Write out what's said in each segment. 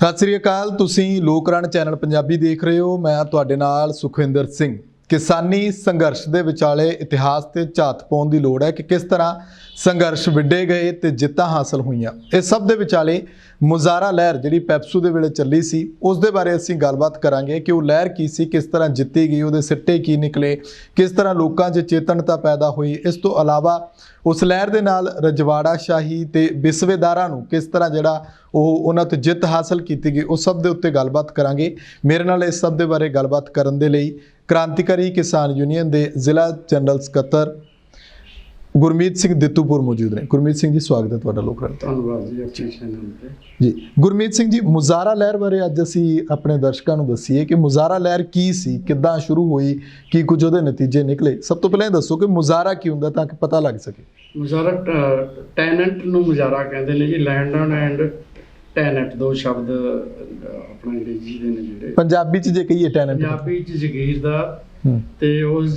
ਸਤਿ ਸ੍ਰੀ ਅਕਾਲ। ਤੁਸੀਂ ਲੋਕਰਣ ਚੈਨਲ ਪੰਜਾਬੀ ਦੇਖ ਰਹੇ ਹੋ। ਮੈਂ ਤੁਹਾਡੇ ਨਾਲ ਸੁਖਵਿੰਦਰ ਸਿੰਘ। ਕਿਸਾਨੀ ਸੰਘਰਸ਼ ਦੇ ਵਿਚਾਲੇ ਇਤਿਹਾਸ ਤੇ ਝਾਤ ਪਾਉਣ ਦੀ ਲੋੜ ਹੈ ਕਿ ਕਿਸ ਤਰ੍ਹਾਂ ਸੰਘਰਸ਼ ਵਿੱਢੇ ਗਏ ਤੇ ਜਿੱਤਾਂ ਹਾਸਲ ਹੋਈਆਂ। ਇਸ ਸਭ ਦੇ ਵਿਚਾਲੇ ਮੁਜ਼ਾਹਰਾ ਲਹਿਰ ਜਿਹੜੀ ਪੈਪਸੂ ਦੇ ਵੇਲੇ ਚੱਲੀ ਸੀ, ਉਸ ਦੇ ਬਾਰੇ ਅਸੀਂ ਗੱਲਬਾਤ ਕਰਾਂਗੇ ਕਿ ਉਹ ਲਹਿਰ ਕੀ ਸੀ, ਕਿਸ ਤਰ੍ਹਾਂ ਜਿੱਤੀ ਗਈ, ਉਹਦੇ ਸਿੱਟੇ ਕੀ ਨਿਕਲੇ, ਕਿਸ ਤਰ੍ਹਾਂ ਲੋਕਾਂ 'ਚ ਚੇਤਨਤਾ ਪੈਦਾ ਹੋਈ। ਇਸ ਤੋਂ ਇਲਾਵਾ ਉਸ ਲਹਿਰ ਦੇ ਨਾਲ ਰਜਵਾੜਾ ਸ਼ਾਹੀ ਤੇ ਵਿਸਵੇਦਾਰਾਂ ਨੂੰ ਕਿਸ ਤਰ੍ਹਾਂ ਜਿਹੜਾ ਉਹਨਾਂ ਤੋਂ ਜਿੱਤ ਹਾਸਲ ਕੀਤੀ ਗਈ, ਉਸ ਸਭ ਦੇ ਉੱਤੇ ਗੱਲਬਾਤ ਕਰਾਂਗੇ। ਮੇਰੇ ਨਾਲ ਇਸ ਸਭ ਦੇ ਬਾਰੇ ਗੱਲਬਾਤ ਕਰਨ ਦੇ ਲਈ क्रांतिकारी किसान यूनियन के जिला जनरल सकत्तर गुरमीत सिंह दित्तूपुर मौजूद ने। गुरमीत सिंह जी, स्वागत है तुहाडा लोकरण। धन्यवाद जी अच्छे चैनल पे जी। गुरमीत सिंह जी, मुजाहरा लहर बारे अज असीं अपने दर्शकों को दसीए कि मुजाहरा लहर की सी, किद्दां शुरू हुई, की कुछ उहदे नतीजे निकले। सब तो पहले दसो कि मुजाहरा की हुंदा ताकि पता लग सके। मुजाहरा टैनेंट नूं मुजाहरा कहते हैं जी। लैंड एंड टैनेंट दो शब्द अपना अंग्रेजी दे ने जिहड़े पंजाबी च जे कहिए टैनेंट, पंजाबी च जगीरदार ते उस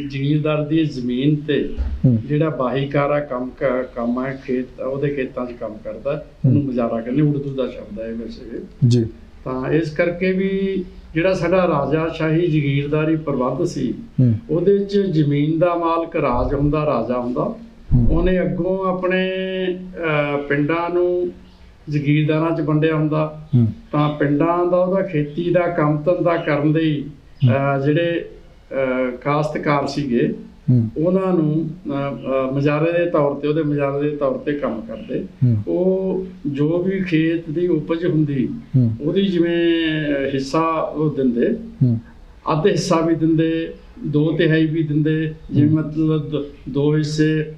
जगीरदार दी ज़मीन ते जिहड़ा बाहीकारा काम है खेत उहदे खेतां च काम करदा उहनूं मुजाहरा कहंदे। उर्दू दा शब्द है वैसे जी। तां इस करके भी ਜਿਹੜਾ ਸਾਡਾ ਰਾਜਾਸ਼ਾਹੀ ਜਗੀਰਦਾਰੀ ਪ੍ਰਬੰਧ ਸੀ, ਉਹਦੇ 'ਚ ਜ਼ਮੀਨ ਦਾ ਮਾਲਕ ਰਾਜ ਹੁੰਦਾ, ਰਾਜਾ ਹੁੰਦਾ। ਉਹਨੇ ਅੱਗੋਂ ਆਪਣੇ ਪਿੰਡਾਂ ਨੂੰ ਜਗੀਰਦਾਰਾਂ 'ਚ ਵੰਡਿਆ ਹੁੰਦਾ। ਤਾਂ ਪਿੰਡਾਂ ਦਾ ਉਹਦਾ ਖੇਤੀ ਦਾ ਕੰਮ ਧੰਦਾ ਕਰਨ ਲਈ ਜਿਹੜੇ ਕਾਸ਼ਤਕਾਰ ਸੀਗੇ ਉਹਨਾਂ ਨੂੰ ਮੁਜ਼ਾਹਰੇ ਦੇ ਤੌਰ ਤੇ, ਉਹਦੇ ਮੁਜ਼ਾਹਰੇ ਦੇ ਤੌਰ ਤੇ ਕੰਮ ਕਰਦੇ। ਉਹ ਜੋ ਵੀ ਖੇਤ ਦੀ ਉਪਜ ਹੁੰਦੀ ਉਹਦੀ ਜਿਵੇਂ ਹਿੱਸਾ ਉਹ ਦਿੰਦੇ, ਅੱਧ ਹਿੱਸਾ ਵੀ ਦਿੰਦੇ, 2/3 ਵੀ ਦਿੰਦੇ। ਜਿਵੇਂ ਮਤਲਬ 2 ਹਿੱਸੇ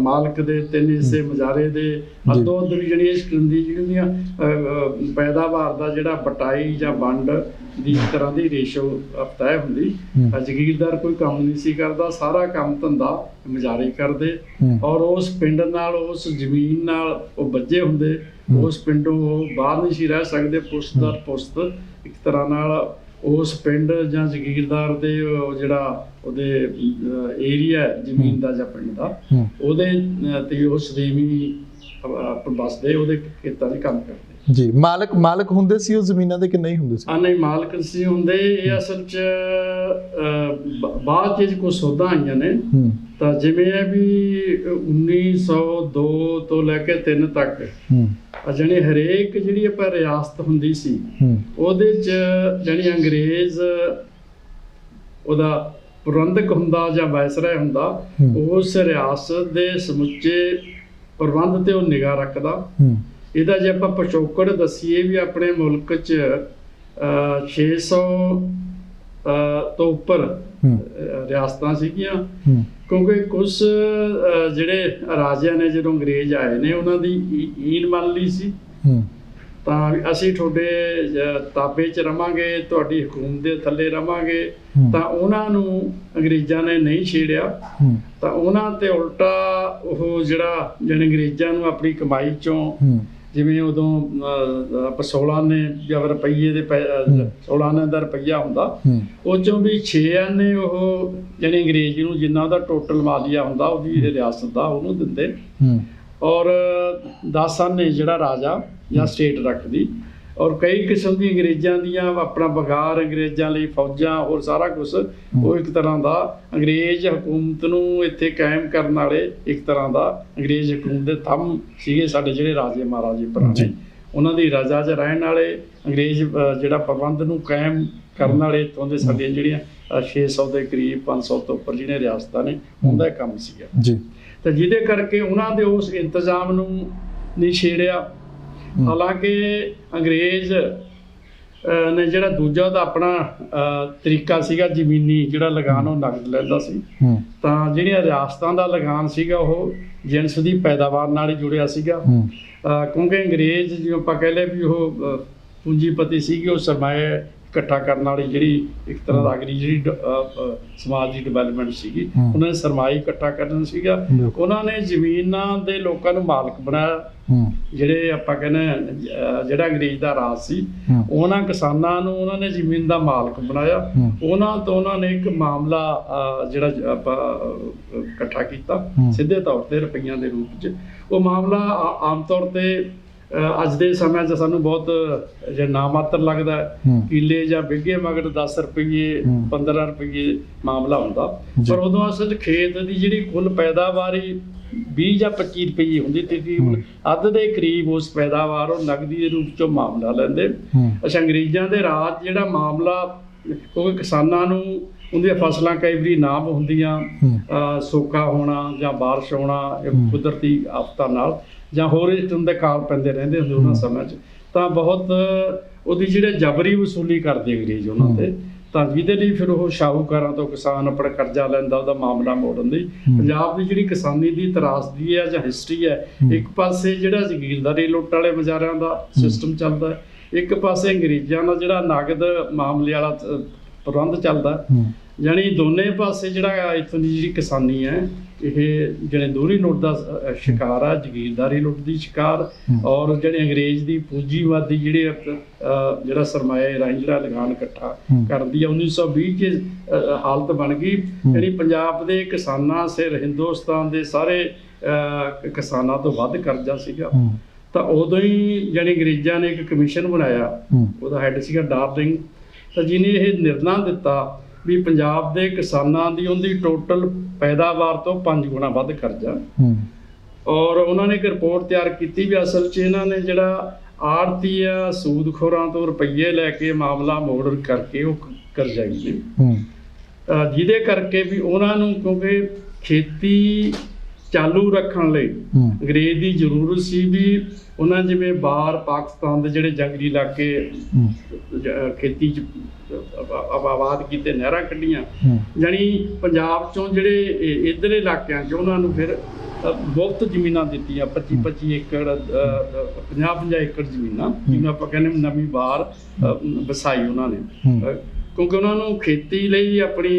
ਮਾਲਕ ਦੇ, 3 ਹਿੱਸੇ ਮੁਜ਼ਾਹਰੇ ਦੇ, ਅੱਧੋ ਅੱਧ ਵੀ ਜਿਹੜੀ ਇਸ ਦੀ ਜਿਹੜੀਆਂ ਪੈਦਾਵਾਰ ਦਾ ਜਿਹੜਾ ਬਟਾਈ ਜਾਂ ਵੰਡ ਦੀ ਤਰ੍ਹਾਂ ਦੀ ਰੇਸ਼ੋ ਤੈਅ ਹੁੰਦੀ। ਜਗੀਰਦਾਰ ਕੋਈ ਕੰਮ ਨਹੀਂ ਸੀ ਕਰਦਾ, ਸਾਰਾ ਕੰਮ ਧੰਦਾ ਮੁਜ਼ਾਹਰੇ ਕਰਦੇ। ਔਰ ਉਸ ਪਿੰਡ ਨਾਲ, ਉਸ ਜ਼ਮੀਨ ਨਾਲ ਉਹ ਬੱਝੇ ਹੁੰਦੇ। ਉਸ ਪਿੰਡੋਂ ਉਹ ਬਾਹਰ ਨਹੀਂ ਸੀ ਰਹਿ ਸਕਦੇ। ਪੁਸ਼ਤ ਦਰ ਪੁਸ਼ਤ ਇੱਕ ਤਰ੍ਹਾਂ ਨਾਲ ਉਸ ਪਿੰਡ ਜਾਂ ਜਗੀਰਦਾਰ ਦੇ ਜਿਹੜਾ ਉਹਦੇ ਏਰੀਆ ਜ਼ਮੀਨ ਦਾ ਜਾਂ ਪਿੰਡ ਦਾ, ਉਹਦੇ ਤੇ ਉਹ ਸਦੀਵੀ ਬਸਦੇ, ਉਹਦੇ ਖੇਤਾਂ 'ਚ ਕੰਮ ਕਰਦੇ ਜੀ। ਮਾਲਕ ਹੁੰਦੇ ਸੀ ਉਹ ਜ਼ਮੀਨਾਂ ਦੇ ਕਿ ਨਹੀਂ ਹੁੰਦੇ ਸੀ? ਨਹੀਂ, ਮਾਲਕ ਸੀ ਹੁੰਦੇ। ਇਹ ਅਸਲ 'ਚ ਬਾਅਦ 'ਚ ਕੁਝ ਸੋਧਾਂ ਆਈਆਂ ਨੇ। ਤਾਂ ਜਿਵੇਂ ਹੈ ਵੀ 1902 ਤੋਂ ਲੈ ਕੇ 3 ਤੱਕ ਜਾਣੀ ਹਰੇਕ ਜਿਹੜੀ ਆਪਾਂ ਰਿਆਸਤ ਹੁੰਦੀ ਸੀ ਉਹਦੇ 'ਚ ਜਾਣੀ ਅੰਗਰੇਜ਼ ਉਹਦਾ ਪ੍ਰਬੰਧਕ ਹੁੰਦਾ ਜਾਂ ਵਾਇਸਰਾਏ ਹੁੰਦਾ। ਉਸ ਰਿਆਸਤ ਦੇ ਸਮੁੱਚੇ ਪ੍ਰਬੰਧ ਤੇ ਉਹ ਨਿਗਾਹ ਰੱਖਦਾ। ਇਹਦਾ ਜੇ ਆਪਾਂ ਪਿਛੋਕੜ ਦੱਸੀਏ ਵੀ ਆਪਣੇ ਮੁਲਕ 'ਚ 600 ਤੋਂ ਉੱਪਰ ਰਿਆਸਤਾਂ ਸੀਗੀਆਂ। ਕਿਉਂਕਿ ਕੁਝ ਜਿਹੜੇ ਰਾਜਿਆਂ ਨੇ ਜਦੋਂ ਅੰਗਰੇਜ਼ ਆਏ ਨੇ ਉਹਨਾਂ ਦੀ ਈਨ ਮੰਨ ਲਈ ਸੀ। ਤਾਂ ਅਸੀਂ ਤੁਹਾਡੇ ਤਾਬੇ 'ਚ ਰਵਾਂਗੇ, ਤੁਹਾਡੀ ਹਕੂਮਤ ਦੇ ਥੱਲੇ ਰਵਾਂਗੇ। ਤਾਂ ਉਹਨਾਂ ਨੂੰ ਅੰਗਰੇਜ਼ਾਂ ਨੇ ਨਹੀਂ ਛੇੜਿਆ। ਤਾਂ ਉਹਨਾਂ ਤੇ ਉਲਟਾ ਉਹ ਜਿਹੜਾ ਅੰਗਰੇਜ਼ਾਂ ਨੂੰ ਆਪਣੀ ਕਮਾਈ 'ਚੋਂ, ਜਿਵੇਂ ਉਦੋਂ ਆਪਾਂ 16 ਆਨੇ ਜਾਂ ਰੁਪਈਏ ਦੇ 16 ਆਨੇ ਦਾ ਰੁਪਈਆ ਹੁੰਦਾ, ਉਹ 'ਚੋਂ ਵੀ 6 ਆਨੇ ਉਹ ਜਾਣੀ ਅੰਗਰੇਜ਼ ਨੂੰ ਜਿੰਨਾ ਉਹਦਾ ਟੋਟਲ ਮਾਲੀਆ ਹੁੰਦਾ ਉਹਦੀ ਰਿਆਸਤ ਦਾ ਉਹਨੂੰ ਦਿੰਦੇ। ਔਰ 10 ਆਨੇ ਜਿਹੜਾ ਰਾਜਾ ਜਾਂ ਸਟੇਟ ਰੱਖਦੀ। ਔਰ ਕਈ ਕਿਸਮ ਦੀ ਅੰਗਰੇਜ਼ਾਂ ਦੀਆਂ ਆਪਣਾ ਬਗਾਰ, ਅੰਗਰੇਜ਼ਾਂ ਲਈ ਫੌਜਾਂ, ਹੋਰ ਸਾਰਾ ਕੁਛ। ਉਹ ਇੱਕ ਤਰ੍ਹਾਂ ਦਾ ਅੰਗਰੇਜ਼ ਹਕੂਮਤ ਨੂੰ ਇੱਥੇ ਕਾਇਮ ਕਰਨ ਵਾਲੇ ਇੱਕ ਤਰ੍ਹਾਂ ਦਾ ਅੰਗਰੇਜ਼ ਹਕੂਮਤ ਦੇ ਥੰਮ ਸੀਗੇ ਸਾਡੇ ਜਿਹੜੇ ਰਾਜੇ ਮਹਾਰਾਜੇ ਪੁਰਾਣੇ। ਉਹਨਾਂ ਦੀ ਰਜ਼ਾ 'ਚ ਰਹਿਣ ਵਾਲੇ ਅੰਗਰੇਜ਼ ਜਿਹੜਾ ਪ੍ਰਬੰਧ ਨੂੰ ਕਾਇਮ ਕਰਨ ਵਾਲੇ ਇੱਥੋਂ ਦੇ ਸਾਡੀਆਂ ਜਿਹੜੀਆਂ 600 ਦੇ ਕਰੀਬ 500 ਤੋਂ ਉੱਪਰ ਜਿਹੜੀਆਂ ਰਿਆਸਤਾਂ ਨੇ, ਉਹਦਾ ਕੰਮ ਸੀਗਾ ਜੀ। ਤਾਂ ਜਿਹਦੇ ਕਰਕੇ ਉਹਨਾਂ ਦੇ ਉਸ ਇੰਤਜ਼ਾਮ ਨੂੰ ਨਹੀਂ ਛੇੜਿਆ। ਹਾਲਾਂਕਿ ਅੰਗਰੇਜ਼ ਨੇ ਜਿਹੜਾ ਦੂਜਾ ਉਹਦਾ ਆਪਣਾ ਤਰੀਕਾ ਸੀਗਾ ਜ਼ਮੀਨੀ ਜਿਹੜਾ ਲਗਾਨ ਉਹ ਨਗਦ ਲੈਂਦਾ ਸੀ। ਤਾਂ ਜਿਹੜੀਆਂ ਰਿਆਸਤਾਂ ਦਾ ਲਗਾਨ ਸੀਗਾ ਉਹ ਜਿਣਸ ਦੀ ਪੈਦਾਵਾਰ ਨਾਲ ਹੀ ਜੁੜਿਆ ਸੀਗਾ। ਕਿਉਂਕਿ ਅੰਗਰੇਜ਼ ਜਿਵੇਂ ਆਪਾਂ ਕਹਿ ਲਏ ਵੀ ਉਹ ਪੂੰਜੀਪਤੀ ਸੀਗੇ, ਉਹ ਸਰਮਾਇਆ ਇਕੱਠਾ ਕਰਨ ਵਾਲੀ ਜਿਹੜੀ ਇੱਕ ਤਰ੍ਹਾਂ ਦਾ ਅਗਲੀ ਜਿਹੜੀ ਸਮਾਜ ਦੀ ਡਿਵੈਲਪਮੈਂਟ ਸੀਗੀ, ਉਹਨਾਂ ਨੇ ਸਰਮਾਇਆ ਇਕੱਠਾ ਕਰਨਾ ਸੀਗਾ। ਉਹਨਾਂ ਨੇ ਜ਼ਮੀਨਾਂ ਦੇ ਲੋਕਾਂ ਨੂੰ ਮਾਲਕ ਬਣਾਇਆ। ਜਿਹੜੇ ਆਪਾਂ ਕਹਿੰਦੇ ਜਿਹੜਾ ਅੰਗਰੇਜ਼ ਦਾ ਰਾਜ ਸੀ, ਉਹਨਾਂ ਕਿਸਾਨਾਂ ਨੂੰ ਉਹਨਾਂ ਨੇ ਜ਼ਮੀਨ ਦਾ ਮਾਲਕ ਬਣਾਇਆ। ਉਹਨਾਂ ਤੋਂ ਉਹਨਾਂ ਨੇ ਇੱਕ ਮਾਮਲਾ ਜਿਹੜਾ ਆਪਾਂ ਇਕੱਠਾ ਕੀਤਾ ਸਿੱਧੇ ਤੌਰ ਤੇ ਰੁਪਈਆਂ ਦੇ ਰੂਪ 'ਚ। ਉਹ ਮਾਮਲਾ ਆਮ ਤੌਰ ਤੇ ਅੱਜ ਦੇ ਸਮੇਂ 'ਚ ਸਾਨੂੰ ਬਹੁਤ ਜੇ ਨਾਮਾਤਰ ਲੱਗਦਾ ਕਿੱਲੇ ਜਾਂ ਬਿੱਗੇ ਮਗਰ 10 ਰੁਪਏ 15 ਰੁਪਏ ਮਾਮਲਾ ਹੁੰਦਾ, ਪਰ ਉਦੋਂ ਅਸਲ ਖੇਤ ਦੀ ਜਿਹੜੀ ਕੁੱਲ ਪੈਦਾਵਾਰ ਹੀ 20 ਜਾਂ 25 ਰੁਪਏ ਹੁੰਦੀ, ਤਕਰੀਬਨ ਅੱਧ ਦੇ ਕਰੀਬ ਉਸ ਪੈਦਾਵਾਰ ਉਹ ਨਗਦੀ ਦੇ ਰੂਪ 'ਚੋਂ ਮਾਮਲਾ ਲੈਂਦੇ। ਅੱਛਾ, ਅੰਗਰੇਜ਼ਾਂ ਦੇ ਰਾਜ ਜਿਹੜਾ ਮਾਮਲਾ, ਕਿਉਂਕਿ ਕਿਸਾਨਾਂ ਨੂੰ ਉਹਦੀਆਂ ਫਸਲਾਂ ਕਈ ਵਾਰੀ ਨਾ ਹੁੰਦੀਆਂ, ਸੋਕਾ ਹੋਣਾ ਜਾਂ ਬਾਰਿਸ਼ ਹੋਣਾ ਕੁਦਰਤੀ ਆਫਤਾਂ ਨਾਲ ਜਾਂ ਹੋਰ ਇਸ ਤਰ੍ਹਾਂ ਦੇ ਕਾਲ ਪੈਂਦੇ ਰਹਿੰਦੇ ਹੁੰਦੇ ਉਹਨਾਂ ਸਮੇਂ 'ਚ, ਤਾਂ ਬਹੁਤ ਉਹਦੀ ਜਿਹੜੇ ਜਬਰੀ ਵਸੂਲੀ ਕਰਦੇ ਅੰਗਰੇਜ਼ ਉਹਨਾਂ ਤੇ, ਤਾਂ ਜਿਹਦੇ ਲਈ ਫਿਰ ਉਹ ਸ਼ਾਹੂਕਾਰਾਂ ਤੋਂ ਕਿਸਾਨ ਆਪਣਾ ਕਰਜ਼ਾ ਲੈਂਦਾ ਉਹਦਾ ਮਾਮਲਾ ਮੋੜਨ ਲਈ। ਪੰਜਾਬ ਦੀ ਜਿਹੜੀ ਕਿਸਾਨੀ ਦੀ ਤਰਾਸਦੀ ਹੈ ਜਾਂ ਹਿਸਟਰੀ ਹੈ, ਇੱਕ ਪਾਸੇ ਜਿਹੜਾ ਜ਼ਗੀਰਦਾਰੀ ਲੁੱਟ ਵਾਲੇ ਬਾਜ਼ਾਰਾਂ ਦਾ ਸਿਸਟਮ ਚੱਲਦਾ, ਇੱਕ ਪਾਸੇ ਅੰਗਰੇਜ਼ਾਂ ਦਾ ਜਿਹੜਾ ਨਗਦ ਮਾਮਲੇ ਵਾਲਾ ਪ੍ਰਬੰਧ ਚੱਲਦਾ, ਯਾਨੀ ਦੋਨੇ ਪਾਸੇ ਜਿਹੜਾ ਇੱਥੋਂ ਦੀ ਜਿਹੜੀ ਕਿਸਾਨੀ ਹੈ ਇਹ ਜਿਹੜੇ ਦੋਹਰੀ ਲੁੱਟ ਦਾ ਸ਼ਿਕਾਰ ਆ, ਜ਼ਗੀਰਦਾਰੀ ਲੁੱਟ ਦੀ ਸ਼ਿਕਾਰ, ਔਰ ਜਿਹੜੇ ਅੰਗਰੇਜ਼ ਦੀ ਪੂੰਜੀਵਾਦੀ ਜਿਹੜਾ ਸਰਮਾਇਆ ਰਾਹੀਂ ਜਿਹੜਾ ਲਗਾਨ ਇਕੱਠਾ ਕਰਦੀ ਆ 1920 ਚ ਹਾਲਤ ਬਣ ਗਈ, ਜਿਹੜੀ ਪੰਜਾਬ ਦੇ ਕਿਸਾਨਾਂ ਸਿਰ ਹਿੰਦੁਸਤਾਨ ਦੇ ਸਾਰੇ ਕਿਸਾਨਾਂ ਤੋਂ ਵੱਧ ਕਰਜ਼ਾ ਸੀਗਾ। ਤਾਂ ਉਦੋਂ ਹੀ ਜਿਹੜੀ ਅੰਗਰੇਜ਼ਾਂ ਨੇ ਇੱਕ ਕਮਿਸ਼ਨ ਬਣਾਇਆ, ਉਹਦਾ ਹੈੱਡ ਸੀਗਾ ਡਾਰਲਿੰਗ, ਤਾਂ ਜਿਹਨੇ ਇਹ ਨਿਰਣਾ ਦਿੱਤਾ ਵੀ ਪੰਜਾਬ ਦੇ ਕਿਸਾਨਾਂ ਦੀ ਉਹਦੀ ਟੋਟਲ ਪੈਦਾਵਾਰ ਤੋਂ 5 ਗੁਣਾ ਵੱਧ ਕਰਜ਼ਾ। ਔਰ ਉਹਨਾਂ ਨੇ ਇੱਕ ਰਿਪੋਰਟ ਤਿਆਰ ਕੀਤੀ ਵੀ ਅਸਲ 'ਚ ਇਹਨਾਂ ਨੇ ਜਿਹੜਾ ਆੜਤੀ ਆ ਸੂਦਖੋਰਾਂ ਤੋਂ ਰੁਪਈਏ ਲੈ ਕੇ ਮਾਮਲਾ ਮੋੜ ਕਰਕੇ ਉਹ ਕਰਜ਼ਾਈ ਨੇ, ਜਿਹਦੇ ਕਰਕੇ ਵੀ ਉਹਨਾਂ ਨੂੰ, ਕਿਉਂਕਿ ਖੇਤੀ ਚਾਲੂ ਰੱਖਣ ਲਈ ਅੰਗਰੇਜ਼ ਦੀ ਜ਼ਰੂਰਤ ਸੀ ਵੀ ਉਹਨਾਂ ਜਿਵੇਂ ਬਾਹਰ ਪਾਕਿਸਤਾਨ ਦੇ ਜਿਹੜੇ ਜੰਗਲੀ ਇਲਾਕੇ ਖੇਤੀ 'ਚ ਆਬਾਦ ਕੀਤੇ, ਨਹਿਰਾਂ ਕੱਢੀਆਂ, ਜਾਣੀ ਪੰਜਾਬ 'ਚੋਂ ਜਿਹੜੇ ਇੱਧਰਲੇ ਇਲਾਕਿਆਂ 'ਚ ਉਹਨਾਂ ਨੂੰ ਫਿਰ ਮੁਫਤ ਜ਼ਮੀਨਾਂ ਦਿੱਤੀਆਂ, 25-25 ਏਕੜ 50-50 ਏਕੜ ਜ਼ਮੀਨਾਂ, ਜਿਹਨੂੰ ਆਪਾਂ ਕਹਿੰਦੇ ਨਵੀਂ ਬਾਹਰ ਵਸਾਈ ਉਹਨਾਂ ਨੇ, ਕਿਉਂਕਿ ਉਹਨਾਂ ਨੂੰ ਖੇਤੀ ਲਈ ਆਪਣੀ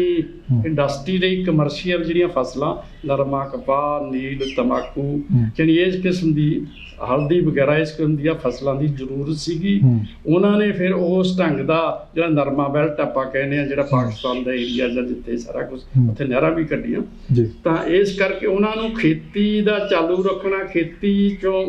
ਇੰਡਸਟਰੀ ਲਈ ਕਮਰਸ਼ੀਅਲ ਜਿਹੜੀਆਂ ਫਸਲਾਂ ਨਰਮਾ, ਕਪਾਹ, ਨੀਲ, ਤੰਬਾਕੂ, ਜਾਣੀ ਇਸ ਕਿਸਮ ਦੀ ਹਲਦੀ ਵਗੈਰਾ ਇਸ ਕਿਸਮ ਦੀਆਂ ਫਸਲਾਂ ਦੀ ਜ਼ਰੂਰਤ ਸੀਗੀ। ਉਹਨਾਂ ਨੇ ਫਿਰ ਉਸ ਢੰਗ ਦਾ ਜਿਹੜਾ ਨਰਮਾ ਬੈਲਟ ਆਪਾਂ ਕਹਿੰਦੇ ਆ, ਜਿਹੜਾ ਪਾਕਿਸਤਾਨ ਦਾ ਏਰੀਆ ਜਾਂ ਜਿੱਥੇ ਸਾਰਾ ਕੁਝ ਉੱਥੇ ਨਹਿਰਾਂ ਵੀ ਕੱਢੀਆਂ, ਤਾਂ ਇਸ ਕਰਕੇ ਉਹਨਾਂ ਨੂੰ ਖੇਤੀ ਦਾ ਚਾਲੂ ਰੱਖਣਾ, ਖੇਤੀ ਚੋਂ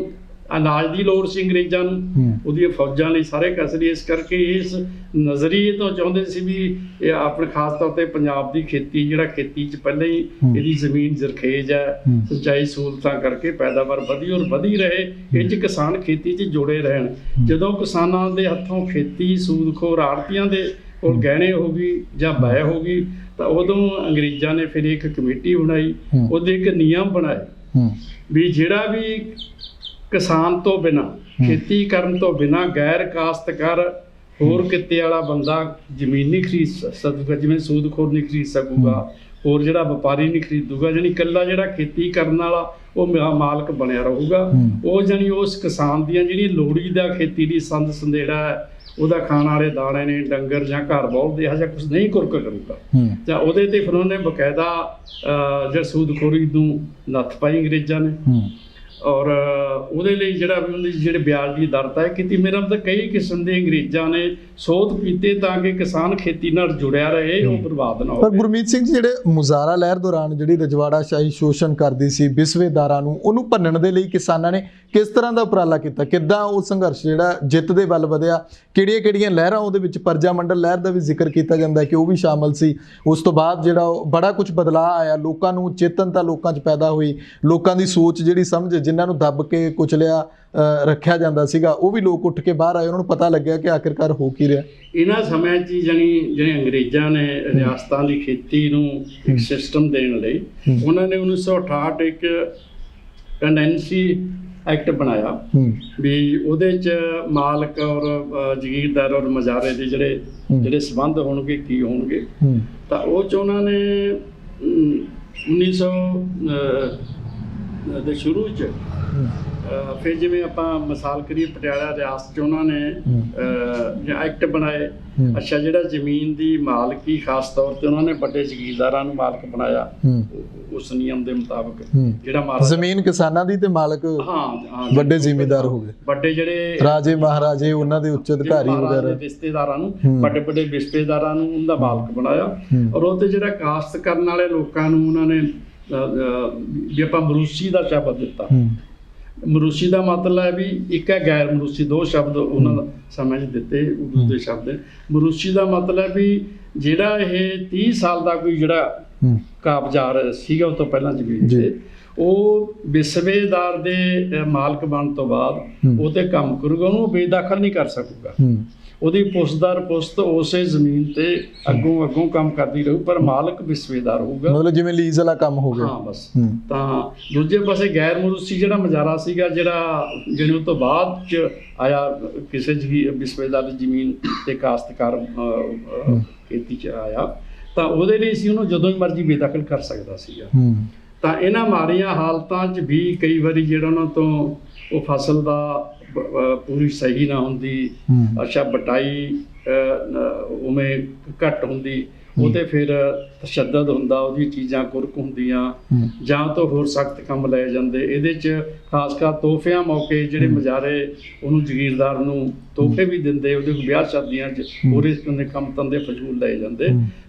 ਅਨਾਜ ਦੀ ਲੋੜ ਸੀ ਅੰਗਰੇਜ਼ਾਂ ਨੂੰ, ਉਹਦੀਆਂ ਫੌਜਾਂ ਲਈ ਸਾਰੇ ਕਸ ਲਈ, ਇਸ ਕਰਕੇ ਇਸ ਨਜ਼ਰੀਏ ਤੋਂ ਚਾਹੁੰਦੇ ਸੀ ਵੀ ਇਹ ਆਪਣੇ ਖਾਸ ਤੌਰ ਤੇ ਪੰਜਾਬ ਦੀ ਖੇਤੀ, ਜਿਹੜਾ ਖੇਤੀ 'ਚ ਪਹਿਲਾਂ ਹੀ ਇਹਦੀ ਜ਼ਮੀਨ ਜ਼ਰਖੇਜ਼ ਹੈ, ਸਿੰਚਾਈ ਸਹੂਲਤਾਂ ਕਰਕੇ ਪੈਦਾਵਾਰ ਵਧੀ ਔਰ ਵਧੀ ਰਹੇ, ਇਹ 'ਚ ਕਿਸਾਨ ਖੇਤੀ 'ਚ ਜੁੜੇ ਰਹਿਣ। ਜਦੋਂ ਕਿਸਾਨਾਂ ਦੇ ਹੱਥੋਂ ਖੇਤੀ ਸੂਦਖੋਰ ਆੜ੍ਹਤੀਆਂ ਦੇ ਕੋਲ ਗਹਿਣੇ ਹੋ ਗਈ ਜਾਂ ਬੈ ਹੋ ਗਈ, ਤਾਂ ਉਦੋਂ ਅੰਗਰੇਜ਼ਾਂ ਨੇ ਫਿਰ ਇੱਕ ਕਮੇਟੀ ਬਣਾਈ, ਉਹਦੇ ਇੱਕ ਨਿਯਮ ਬਣਾਏ ਵੀ ਜਿਹੜਾ ਵੀ ਕਿਸਾਨ ਤੋਂ ਬਿਨਾਂ, ਖੇਤੀ ਕਰਨ ਤੋਂ ਬਿਨਾਂ ਗੈਰ ਕਾਸ਼ਤਕਾਰ ਹੋਰ ਕਿੱਤੇ ਵਾਲਾ ਬੰਦਾ ਜ਼ਮੀਨ ਨਹੀਂ ਖਰੀਦ ਸਕੂਗਾ, ਜਿਵੇਂ ਸੂਦਖੋਰ ਨਹੀਂ ਖਰੀਦ ਸਕੂਗਾ, ਹੋਰ ਜਿਹੜਾ ਵਪਾਰੀ ਨਹੀਂ ਖਰੀਦੂਗਾ, ਜਾਣੀ ਇਕੱਲਾ ਜਿਹੜਾ ਖੇਤੀ ਕਰਨ ਵਾਲਾ ਉਹ ਮਾਲਕ ਬਣਿਆ ਰਹੂਗਾ। ਉਹ ਜਾਣੀ ਉਸ ਕਿਸਾਨ ਦੀਆਂ ਜਿਹੜੀ ਲੋੜੀ ਦਾ ਖੇਤੀ ਦੀ ਸੰਦ ਸੰਦੇੜਾ ਹੈ, ਉਹਦਾ ਖਾਣ ਵਾਲੇ ਦਾਣੇ ਨੇ, ਡੰਗਰ ਜਾਂ ਘਰ ਬਹੁਤ ਇਹੋ ਜਿਹਾ ਕੁਛ ਨਹੀਂ ਕੁਰਕ ਕਰੂਗਾ, ਜਾਂ ਉਹਦੇ ਤੇ ਫਿਰ ਉਹਨੇ ਬਕਾਇਦਾ ਜਿਹੜਾ ਸੂਦਖੋਰੀ ਨੂੰ ਨੱਥ ਪਾਈ ਅੰਗਰੇਜ਼ਾਂ ਨੇ। ਔਰ ਉਹਦੇ ਲਈ ਜਿਹੜਾ ਵੀ ਉਹਦੀ ਜਿਹੜੇ ਵਿਆਜ ਦੀ ਦਰ ਤੈਅ ਕੀਤੀ। ਮੇਰਾ ਮਤਲਬ ਕਈ ਕਿਸਮ ਦੇ ਅੰਗਰੇਜ਼ਾਂ ਨੇ ਸੋਧ ਕੀਤੇ ਤਾਂ ਕਿ ਕਿਸਾਨ ਖੇਤੀ ਨਾਲ ਜੁੜਿਆ ਰਹੇ, ਉਹ ਬਰਬਾਦ ਨਾ ਹੋਵੇ। ਪਰ ਗੁਰਮੀਤ ਸਿੰਘ ਜੀ, ਜਿਹੜੇ ਮੁਜ਼ਾਹਰਾ ਲਹਿਰ ਦੌਰਾਨ ਜਿਹੜੀ ਰਜਵਾੜਾ ਸ਼ਾਹੀ ਸ਼ੋਸ਼ਣ ਕਰਦੀ ਸੀ ਬਿਸਵੇਦਾਰਾਂ ਨੂੰ, ਉਹਨੂੰ ਭੰਨਣ ਦੇ ਲਈ ਕਿਸਾਨਾਂ ਨੇ ਕਿਸ ਤਰ੍ਹਾਂ ਦਾ ਉਪਰਾਲਾ ਕੀਤਾ? ਕਿੱਦਾਂ ਉਹ ਸੰਘਰਸ਼ ਜਿਹੜਾ ਜਿੱਤ ਦੇ ਵੱਲ ਵਧਿਆ? ਕਿਹੜੀਆਂ ਲਹਿਰਾਂ ਉਹਦੇ ਵਿੱਚ? ਪਰਜਾ ਮੰਡਲ ਲਹਿਰ ਦਾ ਵੀ ਜ਼ਿਕਰ ਕੀਤਾ ਜਾਂਦਾ ਕਿ ਉਹ ਵੀ ਸ਼ਾਮਲ ਸੀ। ਉਸ ਤੋਂ ਬਾਅਦ ਜਿਹੜਾ ਬੜਾ ਕੁਝ ਬਦਲਾਅ ਆਇਆ, ਲੋਕਾਂ ਨੂੰ ਚੇਤਨਤਾ ਲੋਕਾਂ 'ਚ ਪੈਦਾ ਹੋਈ, ਲੋਕਾਂ ਦੀ ਸੋਚ ਜਿਹੜੀ ਸਮਝ, ਜਿਨ੍ਹਾਂ ਨੂੰ ਦੱਬ ਕੇ ਕੁਚਲਿਆ ਰੱਖਿਆ ਜਾਂਦਾ ਸੀਗਾ, ਉਹ ਵੀ ਲੋਕ ਉੱਠ ਕੇ ਬਾਹਰ ਆਏ, ਉਹਨਾਂ ਨੂੰ ਪਤਾ ਲੱਗਿਆ ਕਿ ਆਖਿਰਕਾਰ ਹੋ ਕੀ ਰਿਹਾ। ਇਹਨਾਂ ਸਮਿਆਂ 'ਚ ਜਿਹੜੇ ਅੰਗਰੇਜ਼ਾਂ ਨੇ ਰਿਆਸਤਾਂ ਦੀ ਖੇਤੀ ਨੂੰ ਇੱਕ ਸਿਸਟਮ ਦੇਣ ਲਈ ਉਹਨਾਂ ਨੇ 1968 ਇੱਕ ਟੈਂਡੈਂਸੀ ਐਕਟ ਬਣਾਇਆ ਵੀ ਉਹਦੇ 'ਚ ਮਾਲਕ ਔਰ ਜ਼ਗੀਰਦਾਰ ਔਰ ਮਜ਼ਾਰੇ ਦੇ ਜਿਹੜੇ ਸੰਬੰਧ ਹੋਣਗੇ, ਕੀ ਹੋਣਗੇ। ਤਾਂ ਉਹ 'ਚ ਉਹਨਾਂ ਨੇ 1900 ਦੇ ਸ਼ੁਰੂ 'ਚ ਫਿਰ ਜਿਵੇਂ ਆਪਾਂ ਮਿਸਾਲ ਕਰੀਏ ਪਟਿਆਲਾ ਰਿਆਸਤ 'ਚ ਉਹਨਾਂ ਨੇ ਐਕਟ ਬਣਾਏ। ਅੱਛਾ, ਜਿਹੜਾ ਜ਼ਮੀਨ ਦੀ ਮਾਲਕੀ ਖਾਸ ਤੌਰ ਤੇ ਉਹਨਾਂ ਨੇ ਵੱਡੇ ਜ਼ਗੀਰਦਾਰਾਂ ਨੂੰ ਮਾਲਕ ਬਣਾਇਆ ਉਸ ਨਿਯਮ ਦੇ ਮੁਤਾਬਕ, ਜਿਹੜਾ ਮਾਲਕ ਜ਼ਮੀਨ ਕਿਸਾਨਾਂ ਦੀ ਤੇ ਮਾਲਕ ਵੱਡੇ ਜ਼ਿਮੀਂਦਾਰ ਹੋ ਗਏ, ਵੱਡੇ ਜਿਹੜੇ ਰਾਜੇ ਮਹਾਰਾਜੇ, ਉਹਨਾਂ ਦੇ ਉੱਚ ਅਧਿਕਾਰੀ ਵਗੈਰਾ, ਰਿਸ਼ਤੇਦਾਰਾਂ ਨੂੰ, ਵੱਡੇ ਰਿਸ਼ਤੇਦਾਰਾਂ ਨੂੰ ਉਹਦਾ ਮਾਲਕ ਬਣਾਇਆ। ਔਰ ਉਹਤੇ ਜਿਹੜਾ ਕਾਸ਼ਤ ਕਰਨ ਵਾਲੇ ਲੋਕਾਂ ਨੂੰ ਉਹਨਾਂ ਨੇ ਜੇ ਆਪਾਂ ਮਰੂਸੀ ਦਾ ਸ਼ਬਦ ਦਿੱਤਾ, ਮਰੂਸੀ ਦਾ ਮਤਲਬ ਹੈ ਵੀ ਇੱਕ ਹੈ ਗੈਰ ਮਰੂਸੀ, ਦੋ ਸ਼ਬਦ ਉਹਨਾਂ ਦਾ ਸਮਝ ਦਿੱਤੇ ਉਰਦੂ ਦੇ ਸ਼ਬਦ। ਮਰੂਸੀ ਦਾ ਮਤਲਬ ਵੀ ਜਿਹੜਾ ਇਹ 30 ਸਾਲ ਦਾ ਕੋਈ ਜਿਹੜਾ ਕਾਬਜ਼ਾਰ ਸੀਗਾ ਉਹ ਤੋਂ ਪਹਿਲਾਂ ਜ਼ਮੀਨ ਤੇ, ਉਹ ਵਿਸਵੇਦਾਰ ਦੇ ਮਾਲਕ ਬਣਨ ਤੋਂ ਬਾਅਦ ਉਹ ਤੇ ਕੰਮ ਕਰੂਗਾ, ਉਹਨੂੰ ਬੇਦਖਲ ਨਹੀਂ ਕਰ ਸਕੂਗਾ। ਉਹਦੀ ਪੁਸਤਦਾਰ ਪੁਸਤ ਉਸੇ ਜ਼ਮੀਨ ਤੇ ਅੱਗੋਂ ਕੰਮ ਕਰਦੀ ਰਹੂ, ਪਰ ਮਾਲਕ ਵਿਸਵੇਦਾਰ ਹੋਊਗਾ, ਮਤਲਬ ਜਿਵੇਂ ਲੀਜ਼ ਵਾਲਾ ਕੰਮ ਹੋ ਗਿਆ। ਹਾਂ ਬਸ। ਤਾਂ ਦੂਜੇ ਪਾਸੇ ਗੈਰ ਮਰੂਸੀ ਜਿਹੜਾ ਮਜ਼ਾਰਾ ਸੀਗਾ, ਜਿਹੜਾ ਉਹ ਤੋਂ ਬਾਅਦ ਚ ਆਇਆ, ਕਿਸੇ ਵਿਸਵੇਦਾਰ ਦੀ ਜ਼ਮੀਨ ਤੇ ਕਾਸ਼ਤਕਾਰ ਖੇਤੀ ਚ ਆਇਆ, ਤਾਂ ਉਹਦੇ ਲਈ ਸੀ ਉਹਨੂੰ ਜਦੋਂ ਹੀ ਮਰਜ਼ੀ ਬੇਦਖਲ ਕਰ ਸਕਦਾ ਸੀਗਾ। ਤਾਂ ਇਹਨਾਂ ਮਾੜੀਆਂ ਹਾਲਤਾਂ 'ਚ ਵੀ ਕਈ ਵਾਰੀ ਜਿਹੜਾ ਉਹਨਾਂ ਤੋਂ ਉਹ ਫਸਲ ਦਾ ਪੂਰੀ ਸਹੀ ਨਾ ਹੁੰਦੀ, ਅੱਛਾ ਬਟਾਈ ਉਵੇਂ ਘੱਟ ਹੁੰਦੀ, ਉਹਤੇ ਫਿਰ ਤਸ਼ੱਦਦ ਹੁੰਦਾ, ਉਹਦੀ ਚੀਜ਼ਾਂ ਕੁਰਕ ਹੁੰਦੀਆਂ, ਜਾਂ ਤਾਂ ਹੋਰ ਸਖਤ ਕੰਮ ਲਏ ਜਾਂਦੇ। ਇਹਦੇ 'ਚ ਖਾਸ ਕਰ ਤੋਹਫਿਆਂ ਮੌਕੇ ਜਿਹੜੇ ਮਜ਼ਾਰੇ ਉਹਨੂੰ ਜ਼ਗੀਰਦਾਰ ਨੂੰ ਤੋਹਫੇ ਵੀ ਦਿੰਦੇ, ਉਹਦੇ ਵਿਆਹ ਸ਼ਾਦੀਆਂ 'ਚ ਪੂਰੇ ਕੰਮ ਧੰਦੇ ਫਜ਼ੂਲ ਲਏ ਜਾਂਦੇ,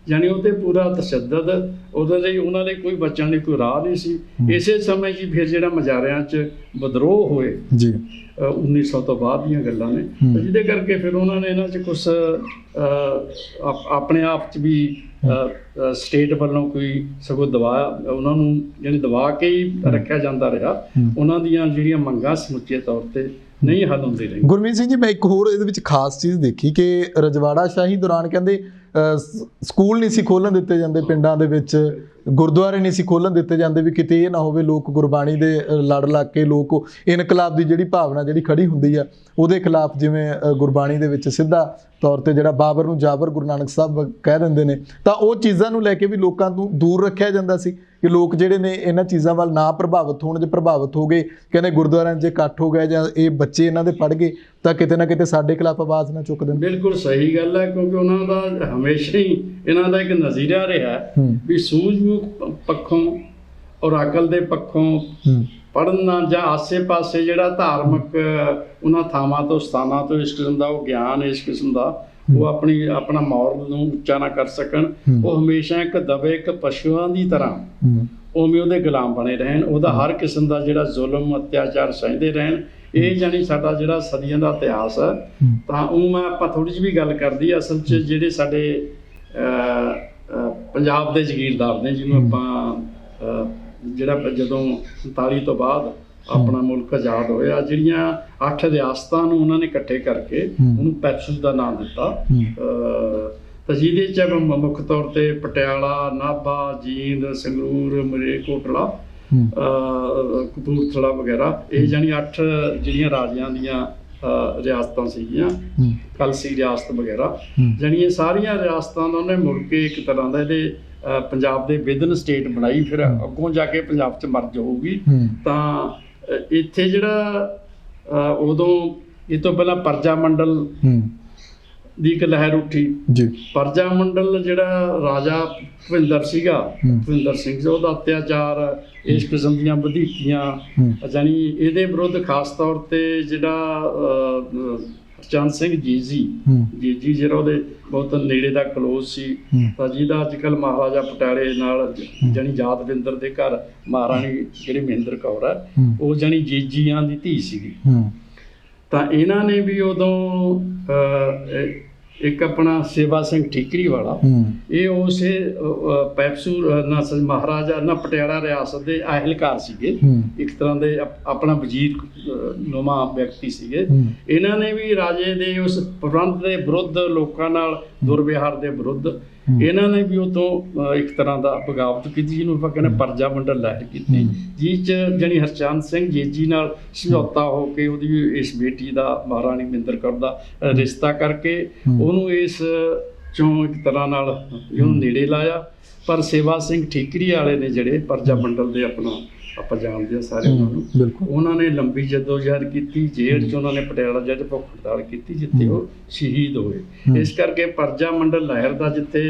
ਯਾਨੀ ਉਹ 'ਤੇ ਪੂਰਾ ਤਸ਼ੱਦਦ। ਉਹਦੇ ਲਈ ਉਹਨਾਂ ਲਈ ਕੋਈ ਬਚਣ ਲਈ ਕੋਈ ਰਾਹ ਨਹੀਂ ਸੀ। ਇਸੇ ਸਮੇਂ 'ਚ ਫਿਰ ਜਿਹੜਾ ਮਜ਼ਾਰਿਆਂ 'ਚ ਵਿਦਰੋਹ ਹੋਏ ਜੀ 1900 ਤੋਂ ਬਾਅਦ ਦੀਆਂ ਗੱਲਾਂ ਨੇ, ਜਿਹਦੇ ਕਰਕੇ ਫਿਰ ਉਹਨਾਂ ਨੇ ਇਹਨਾਂ 'ਚ ਕੁਛ ਆਪਣੇ ਆਪ 'ਚ ਵੀ ਸਟੇਟ ਵੱਲੋਂ ਕੋਈ ਸਗੋਂ ਦਬਾਇਆ, ਉਹਨਾਂ ਨੂੰ ਯਾਨੀ ਦਬਾ ਕੇ ਹੀ ਰੱਖਿਆ ਜਾਂਦਾ ਰਿਹਾ। ਉਹਨਾਂ ਦੀਆਂ ਜਿਹੜੀਆਂ ਮੰਗਾਂ ਸਮੁੱਚੇ ਤੌਰ ਤੇ ਨਹੀਂ ਹੱਲ ਹੁੰਦੀ ਰਹੀ। ਗੁਰਮੀਤ ਸਿੰਘ ਜੀ, ਮੈਂ ਇੱਕ ਹੋਰ ਇਹਦੇ ਵਿੱਚ ਖਾਸ ਚੀਜ਼ ਦੇਖੀ ਕਿ ਰਜਵਾੜਾ ਸ਼ਾਹੀ ਦੌਰਾਨ ਕਹਿੰਦੇ ਸਕੂਲ ਨਹੀਂ ਸੀ ਖੋਲ੍ਹਣ ਦਿੱਤੇ ਜਾਂਦੇ ਪਿੰਡਾਂ ਦੇ ਵਿੱਚ, ਗੁਰਦੁਆਰੇ ਨਹੀਂ ਸੀ ਖੋਲ੍ਹਣ ਦਿੱਤੇ ਜਾਂਦੇ, ਵੀ ਕਿਤੇ ਇਹ ਨਾ ਹੋਵੇ ਲੋਕ ਗੁਰਬਾਣੀ ਦੇ ਲੜ ਲੱਗ ਕੇ ਲੋਕ ਇਨਕਲਾਬ ਦੀ ਜਿਹੜੀ ਭਾਵਨਾ ਜਿਹੜੀ ਖੜੀ ਹੁੰਦੀ ਆ ਉਹਦੇ ਖਿਲਾਫ, ਜਿਵੇਂ ਗੁਰਬਾਣੀ ਦੇ ਵਿੱਚ ਸਿੱਧਾ ਤੌਰ ਤੇ ਜਿਹੜਾ ਬਾਬਰ ਨੂੰ ਜਾਬਰ ਗੁਰੂ ਨਾਨਕ ਸਾਹਿਬ ਕਹਿ ਦਿੰਦੇ ਨੇ, ਤਾਂ ਉਹ ਚੀਜ਼ਾਂ ਨੂੰ ਲੈ ਕੇ ਵੀ ਲੋਕਾਂ ਨੂੰ ਦੂਰ ਰੱਖਿਆ ਜਾਂਦਾ ਸੀ ਕਿ ਲੋਕ ਜਿਹੜੇ ਨੇ ਇਹਨਾਂ ਚੀਜ਼ਾਂ ਵੱਲ ਨਾ ਪ੍ਰਭਾਵਿਤ ਹੋਣ। ਜੇ ਪ੍ਰਭਾਵਿਤ ਹੋ ਗਏ, ਕਹਿੰਦੇ ਗੁਰਦੁਆਰਿਆਂ 'ਚ ਇਕੱਠ ਹੋ ਗਿਆ ਜਾਂ ਇਹ ਬੱਚੇ ਇਹਨਾਂ ਦੇ ਪੜ੍ਹ ਗਏ, ਤਾਂ ਕਿਤੇ ਨਾ ਕਿਤੇ ਸਾਡੇ ਖਿਲਾਫ ਆਵਾਜ਼ ਨਾ ਚੁੱਕ ਦੇਣ। ਬਿਲਕੁਲ ਸਹੀ ਗੱਲ ਹੈ, ਕਿਉਂਕਿ ਉਹਨਾਂ ਦਾ ਹਮੇਸ਼ਾ ਹੀ ਇਹਨਾਂ ਦਾ ਇੱਕ ਨਜ਼ਰੀਆ ਰਿਹਾ ਵੀ ਸੂਝ-ਬੂਝ ਪੱਖੋਂ ਔਰ ਅਕਲ ਦੇ ਪੱਖੋਂ ਪੜ੍ਹਨਾ, ਜਾਂ ਆਸੇ-ਪਾਸੇ ਜਿਹੜਾ ਧਾਰਮਿਕ ਉਹਨਾਂ ਥਾਵਾਂ ਤੋਂ ਸਥਾਨਾਂ ਤੋਂ ਇਸ ਕਿਸਮ ਦਾ ਉਹ ਗਿਆਨ, ਇਸ ਕਿਸਮ ਦਾ ਉਹ ਆਪਣਾ ਮੌਰਲ ਨੂੰ ਉੱਚਾ ਨਾ ਕਰ ਸਕਣ। ਉਹ ਹਮੇਸ਼ਾ ਇੱਕ ਦਬੇ ਇੱਕ ਪਸ਼ੂਆਂ ਦੀ ਤਰ੍ਹਾਂ ਉਵੇਂ ਉਹਦੇ ਗੁਲਾਮ ਬਣੇ ਰਹਿਣ, ਉਹਦਾ ਹਰ ਕਿਸਮ ਦਾ ਜਿਹੜਾ ਜ਼ੁਲਮ ਅਤਿਆਚਾਰ ਸਹਿੰਦੇ ਰਹਿਣ। ਇਹ ਜਾਣੀ ਸਾਡਾ ਜਿਹੜਾ ਸਦੀਆਂ ਦਾ ਇਤਿਹਾਸ ਹੈ। ਤਾਂ ਉਹ ਮੈਂ ਆਪਾਂ ਥੋੜ੍ਹੀ ਜਿਹੀ ਵੀ ਗੱਲ ਕਰਦੀ, ਅਸਲ 'ਚ ਜਿਹੜੇ ਸਾਡੇ ਪੰਜਾਬ ਦੇ ਜ਼ਗੀਰਦਾਰ ਨੇ, ਜਿਹਨੂੰ ਆਪਾਂ ਜਿਹੜਾ ਜਦੋਂ 47 ਤੋਂ ਬਾਅਦ ਆਪਣਾ ਮੁਲਕ ਆਜ਼ਾਦ ਹੋਇਆ, ਜਿਹੜੀਆਂ 8 ਰਿਆਸਤਾਂ ਨੂੰ ਉਹਨਾਂ ਨੇ ਇਕੱਠੇ ਕਰਕੇ ਉਹਨੂੰ ਪੈਪਸੂ ਦਾ ਨਾਮ ਦਿੱਤਾ। ਤਾਂ ਜਿਹਦੇ 'ਚ ਮੁੱਖ ਤੌਰ ਤੇ ਪਟਿਆਲਾ, ਨਾਭਾ, ਜੀਂਦ, ਸੰਗਰੂਰ, ਮਲੇਰਕੋਟਲਾ, ਕਪੂਰਥਲਾ ਵਗੈਰਾ, ਇਹ ਜਾਣੀ 8 ਜਿਹੜੀਆਂ ਰਾਜਿਆਂ ਦੀਆਂ ਰਿਆਸਤਾਂ ਸੀਗੀਆਂ, ਕਲਸੀ ਰਿਆਸਤ ਵਗੈਰਾ, ਜਾਣੀ ਇਹ ਸਾਰੀਆਂ ਰਿਆਸਤਾਂ ਦਾ ਉਹਨੇ ਮੁੜ ਕੇ ਇੱਕ ਤਰ੍ਹਾਂ ਦਾ ਇਹਦੇ ਪੰਜਾਬ ਦੇ ਵਿਦਨ ਸਟੇਟ ਬਣਾਈ। ਫਿਰ ਅੱਗੋਂ ਜਾ ਕੇ ਪੰਜਾਬ ਚ ਮਰਜ ਹੋਊਗੀ। ਤਾਂ ਇੱਥੇ ਜਿਹੜਾ ਉਦੋਂ ਇਹ ਤੋਂ ਪਹਿਲਾਂ ਪਰਜਾ ਮੰਡਲ ਦੀ ਇੱਕ ਲਹਿਰ ਉੱਠੀ ਜੀ। ਪਰਜਾ ਮੰਡਲ ਜਿਹੜਾ ਰਾਜਾ ਭੁਪਿੰਦਰ ਸੀਗਾ, ਭੁਪਿੰਦਰ ਸਿੰਘ ਜੀ, ਉਹਦਾ ਅਤਿਆਚਾਰ, ਇਸ ਕਿਸਮ ਦੀਆਂ ਵਧੀਕੀਆਂ, ਜਾਨੀ ਇਹਦੇ ਵਿਰੁੱਧ ਖਾਸ ਤੌਰ ਤੇ ਜਿਹੜਾ ਹਰਚੰਦ ਸਿੰਘ ਜੀਜੀ ਜਿਹੜਾ ਉਹਦੇ ਬਹੁਤ ਨੇੜੇ ਦਾ ਕਲੋਜ਼ ਸੀ, ਤਾਂ ਜਿਹਦਾ ਅੱਜ ਕੱਲ੍ਹ ਮਹਾਰਾਜਾ ਪਟਿਆਲੇ ਨਾਲ ਜਾਣੀ ਯਾਦਵਿੰਦਰ ਦੇ ਘਰ ਮਹਾਰਾਣੀ ਜਿਹੜੀ ਮਹਿੰਦਰ ਕੌਰ ਹੈ, ਉਹ ਜਾਣੀ ਜੀਜੀਆਂ ਦੀ ਧੀ ਸੀਗੀ। ਤਾਂ ਇਹਨਾਂ ਨੇ ਵੀ ਉਦੋਂ ਇੱਕ ਆਪਣਾ ਸੇਵਾ ਸਿੰਘ ਠੀਕਰੀ ਵਾਲਾ, ਇਹ ਉਸੇ ਪੈਪਸੂ ਮਹਾਰਾਜਾ ਨਾ ਪਟਿਆਲਾ ਰਿਆਸਤ ਦੇ ਅਹਿਲਕਾਰ ਸੀਗੇ, ਇੱਕ ਤਰ੍ਹਾਂ ਦੇ ਆਪਣਾ ਵਜ਼ੀਰ ਨੁਮਾ ਵਿਅਕਤੀ ਸੀਗੇ। ਇਹਨਾਂ ਨੇ ਵੀ ਰਾਜੇ ਦੇ ਉਸ ਪ੍ਰਬੰਧ ਦੇ ਵਿਰੁੱਧ, ਲੋਕਾਂ ਨਾਲ ਦੁਰਵਿਹਾਰ ਦੇ ਵਿਰੁੱਧ, ਇਹਨਾਂ ਨੇ ਵੀ ਉਹ ਤੋਂ ਇੱਕ ਤਰ੍ਹਾਂ ਦਾ ਬਗਾਵਤ ਕੀਤੀ, ਜਿਹਨੂੰ ਆਪਾਂ ਕਹਿੰਦੇ ਪਰਜਾ ਮੰਡਲ ਲਹਿਰ ਕੀਤੀ, ਜਿਸ 'ਚ ਜਾਣੀ ਹਰਚੰਦ ਸਿੰਘ ਜੀਜੀ ਨਾਲ ਸਮਝੌਤਾ ਹੋ ਕੇ ਉਹਦੀ ਇਸ ਬੇਟੀ ਦਾ ਮਹਾਰਾਣੀ ਮਹਿੰਦਰ ਕੌਰ ਦਾ ਰਿਸ਼ਤਾ ਕਰਕੇ ਉਹਨੂੰ ਇਸ ਚੋਂ ਇੱਕ ਤਰ੍ਹਾਂ ਨਾਲ ਉਹਨੂੰ ਨੇੜੇ ਲਾਇਆ। ਪਰ ਸੇਵਾ ਸਿੰਘ ਠੀਕਰੀ ਵਾਲੇ ਨੇ ਜਿਹੜੇ ਪਰਜਾ ਮੰਡਲ ਦੇ ਆਪਣਾ ਆਪਾਂ ਜਾਣਦੇ ਹਾਂ ਸਾਰੇ ਉਹਨਾਂ ਨੂੰ, ਉਹਨਾਂ ਨੇ ਲੰਬੀ ਜਦੋਜਹਿਦ ਕੀਤੀ, ਜੇਲ੍ਹ 'ਚ ਉਹਨਾਂ ਨੇ ਪਟਿਆਲਾ ਜੱਜ ਭੁੱਖ ਹੜਤਾਲ ਕੀਤੀ, ਜਿੱਥੇ ਉਹ ਸ਼ਹੀਦ ਹੋਏ। ਇਸ ਕਰਕੇ ਪਰਜਾ ਮੰਡਲ ਲਹਿਰ ਦਾ ਜਿੱਥੇ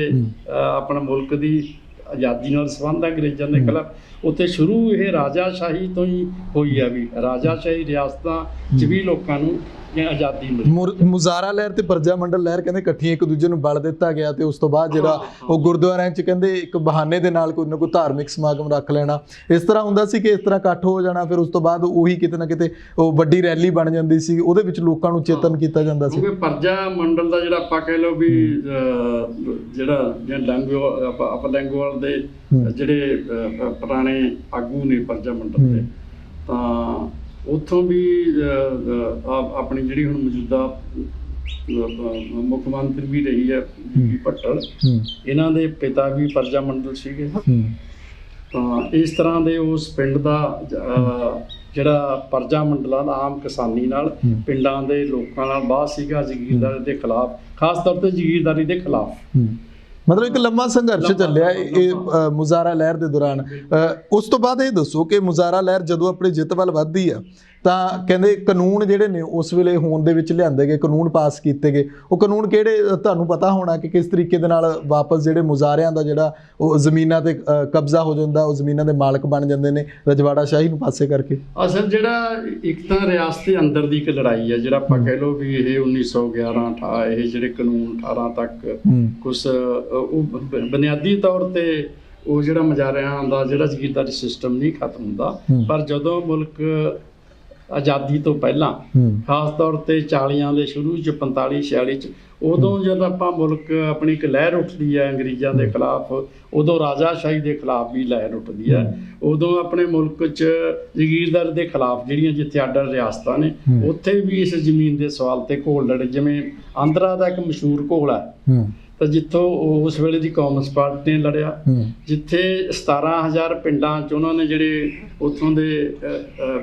ਆਪਣਾ ਮੁਲਕ ਦੀ ਆਜ਼ਾਦੀ ਨਾਲ ਸੰਬੰਧ ਅੰਗਰੇਜ਼ਾਂ ਦੇ ਖਿਲਾਫ, ਉੱਥੇ ਸ਼ੁਰੂ ਇਹ ਰਾਜਾਸ਼ਾਹੀ ਤੋਂ ਹੀ ਹੋਈ ਆ ਵੀ ਰਾਜਾਸ਼ਾਹੀ ਰਿਆਸਤਾਂ 'ਚ ਵੀ ਲੋਕਾਂ ਨੂੰ ਆਜ਼ਾਦੀ ਮਿਲੀ। ਮੁਜ਼ਾਰਾ ਲਹਿਰ ਤੇ ਪਰਜਾ ਮੰਡਲ ਲਹਿਰ ਕਹਿੰਦੇ ਇਕੱਠੀਆਂ ਇੱਕ ਦੂਜੇ ਨੂੰ ਬਲ ਦਿੱਤਾ ਗਿਆ ਤੇ ਉਸ ਤੋਂ ਬਾਅਦ ਜਿਹੜਾ ਉਹ ਗੁਰਦੁਆਰਿਆਂ 'ਚ ਕਹਿੰਦੇ ਇੱਕ ਬਹਾਨੇ ਦੇ ਨਾਲ ਕੋਈ ਨਾ ਕੋਈ ਧਾਰਮਿਕ ਸਮਾਗਮ ਰੱਖ ਲੈਣਾ, ਇਸ ਤਰ੍ਹਾਂ ਹੁੰਦਾ ਸੀ ਕਿ ਇਸ ਤਰ੍ਹਾਂ ਇਕੱਠ ਹੋ ਜਾਣਾ, ਫਿਰ ਉਸ ਤੋਂ ਬਾਅਦ ਉਹੀ ਕਿਤੇ ਨਾ ਕਿਤੇ ਉਹ ਵੱਡੀ ਰੈਲੀ ਬਣ ਜਾਂਦੀ ਸੀ, ਉਹਦੇ ਵਿੱਚ ਲੋਕਾਂ ਨੂੰ ਚੇਤਨ ਕੀਤਾ ਜਾਂਦਾ ਸੀ। ਕਿਉਂਕਿ ਪਰਜਾ ਮੰਡਲ ਦਾ ਜਿਹੜਾ ਆਪਾਂ ਕਹਿ ਲਓ ਵੀ ਜਿਹੜਾ ਆਪਾਂ ਲੈਂਗੋਵਾਲ ਦੇ ਜਿਹੜੇ ਪੁਰਾਣੇ ਆਗੂ ਨੇ ਪਰਜਾ ਮੰਡਲ ਦੇ, ਤਾਂ ਉੱਥੋਂ ਵੀ ਆਪਣੀ ਜਿਹੜੀ ਹੁਣ ਮੌਜੂਦਾ ਮੁੱਖ ਮੰਤਰੀ ਵੀ ਰਹੀ ਹੈ ਬੀਬੀ ਭੱਟਲ, ਇਹਨਾਂ ਦੇ ਪਿਤਾ ਵੀ ਪਰਜਾ ਮੰਡਲ ਸੀਗੇ। ਤਾਂ ਇਸ ਤਰ੍ਹਾਂ ਦੇ ਉਸ ਪਿੰਡ ਦਾ ਜਿਹੜਾ ਪਰਜਾ ਮੰਡਲਾਂ ਦਾ ਆਮ ਕਿਸਾਨੀ ਨਾਲ ਪਿੰਡਾਂ ਦੇ ਲੋਕਾਂ ਨਾਲ ਬਾਹ ਸੀਗਾ ਜ਼ਗੀਰਦਾਰੀ ਦੇ ਖਿਲਾਫ, ਖਾਸ ਤੌਰ ਤੇ ਜ਼ਗੀਰਦਾਰੀ ਦੇ ਖਿਲਾਫ। ਮਤਲਬ ਇੱਕ ਲੰਮਾ ਸੰਘਰਸ਼ ਚੱਲਿਆ ਇਹ ਮੁਜ਼ਾਰਾ ਲਹਿਰ ਦੇ ਦੌਰਾਨ। ਉਸ ਤੋਂ ਬਾਅਦ ਇਹ ਦੱਸੋ ਕਿ ਮੁਜ਼ਾਰਾ ਲਹਿਰ ਜਦੋਂ ਆਪਣੀ ਜਿੱਤ ਵੱਲ ਵੱਧਦੀ ਆ ਤਾਂ ਕਹਿੰਦੇ ਕਾਨੂੰਨ ਜਿਹੜੇ ਨੇ ਉਸ ਵੇਲੇ ਹੋਂਦ ਦੇ ਵਿੱਚ ਲਿਆਂਦੇ ਗਏ, ਕਾਨੂੰਨ ਪਾਸ ਕੀਤੇ ਗਏ। ਉਹ ਕਾਨੂੰਨ ਕਿਹੜੇ, ਤੁਹਾਨੂੰ ਪਤਾ ਹੋਣਾ ਕਿ ਕਿਸ ਤਰੀਕੇ ਦੇ ਨਾਲ ਵਾਪਸ ਜਿਹੜੇ ਮੁਜ਼ਾਰਿਆਂ ਦਾ ਜਿਹੜਾ ਉਹ ਜ਼ਮੀਨਾਂ ਤੇ ਕਬਜ਼ਾ ਹੋ ਜਾਂਦਾ, ਉਹ ਜ਼ਮੀਨਾਂ ਦੇ ਮਾਲਕ ਬਣ ਜਾਂਦੇ ਨੇ ਰਜਵਾੜਾ ਸ਼ਾਹੀ ਨੂੰ ਪਾਸੇ ਕਰਕੇ। ਅਸਲ ਜਿਹੜਾ ਇੱਕ ਤਾਂ ਰਿਆਸਤ ਦੇ ਅੰਦਰ ਦੀ ਇੱਕ ਲੜਾਈ ਹੈ, ਜਿਹੜਾ ਆਪਾਂ ਕਹਿ ਲਓ ਵੀ ਇਹ 1911 ਇਹ ਜਿਹੜੇ ਕਾਨੂੰਨ 18 ਤੱਕ ਕੁਛ ਉਹ ਬੁਨਿਆਦੀ ਤੌਰ ਤੇ ਉਹ ਜਿਹੜਾ ਮੁਜ਼ਾਰਿਆਂ ਦਾ ਜਿਹੜਾ ਜ਼ਗੀਰਦਾਰੀ ਸਿਸਟਮ ਨਹੀਂ ਖਤਮ ਹੁੰਦਾ, ਪਰ ਜਦੋਂ ਮੁਲਕ ਆਜ਼ਾਦੀ ਤੋਂ ਪਹਿਲਾਂ ਖਾਸ ਤੌਰ ਤੇ 40 ਦੇ ਸ਼ੁਰੂ 'ਚ 45 46 'ਚ ਉਦੋਂ ਜਦ ਆਪਾਂ ਮੁਲਕ ਆਪਣੀ ਇੱਕ ਲਹਿਰ ਉੱਠਦੀ ਹੈ ਅੰਗਰੇਜ਼ਾਂ ਦੇ ਖਿਲਾਫ, ਉਦੋਂ ਰਾਜਾਸ਼ਾਹੀ ਦੇ ਖਿਲਾਫ ਵੀ ਲਹਿਰ ਉੱਠਦੀ ਹੈ। ਉਦੋਂ ਆਪਣੇ ਮੁਲਕ 'ਚ ਜ਼ਗੀਰਦਾਰੀ ਦੇ ਖਿਲਾਫ ਜਿਹੜੀਆਂ ਜਿੱਥੇ ਅੱਡ ਰਿਆਸਤਾਂ ਨੇ ਉੱਥੇ ਵੀ ਇਸ ਜ਼ਮੀਨ ਦੇ ਸਵਾਲ ਤੇ ਘੋਲ ਲੜੇ। ਜਿਵੇਂ ਆਂਧਰਾ ਦਾ ਇੱਕ ਮਸ਼ਹੂਰ ਘੋਲ ਹੈ, ਤਾਂ ਜਿੱਥੋਂ ਉਸ ਵੇਲੇ ਦੀ ਕਾਂਗਰਸ ਪਾਰਟੀ ਨੇ ਲੜਿਆ, ਜਿੱਥੇ 17,000 ਪਿੰਡਾਂ 'ਚ ਉਹਨਾਂ ਨੇ ਜਿਹੜੇ ਉੱਥੋਂ ਦੇ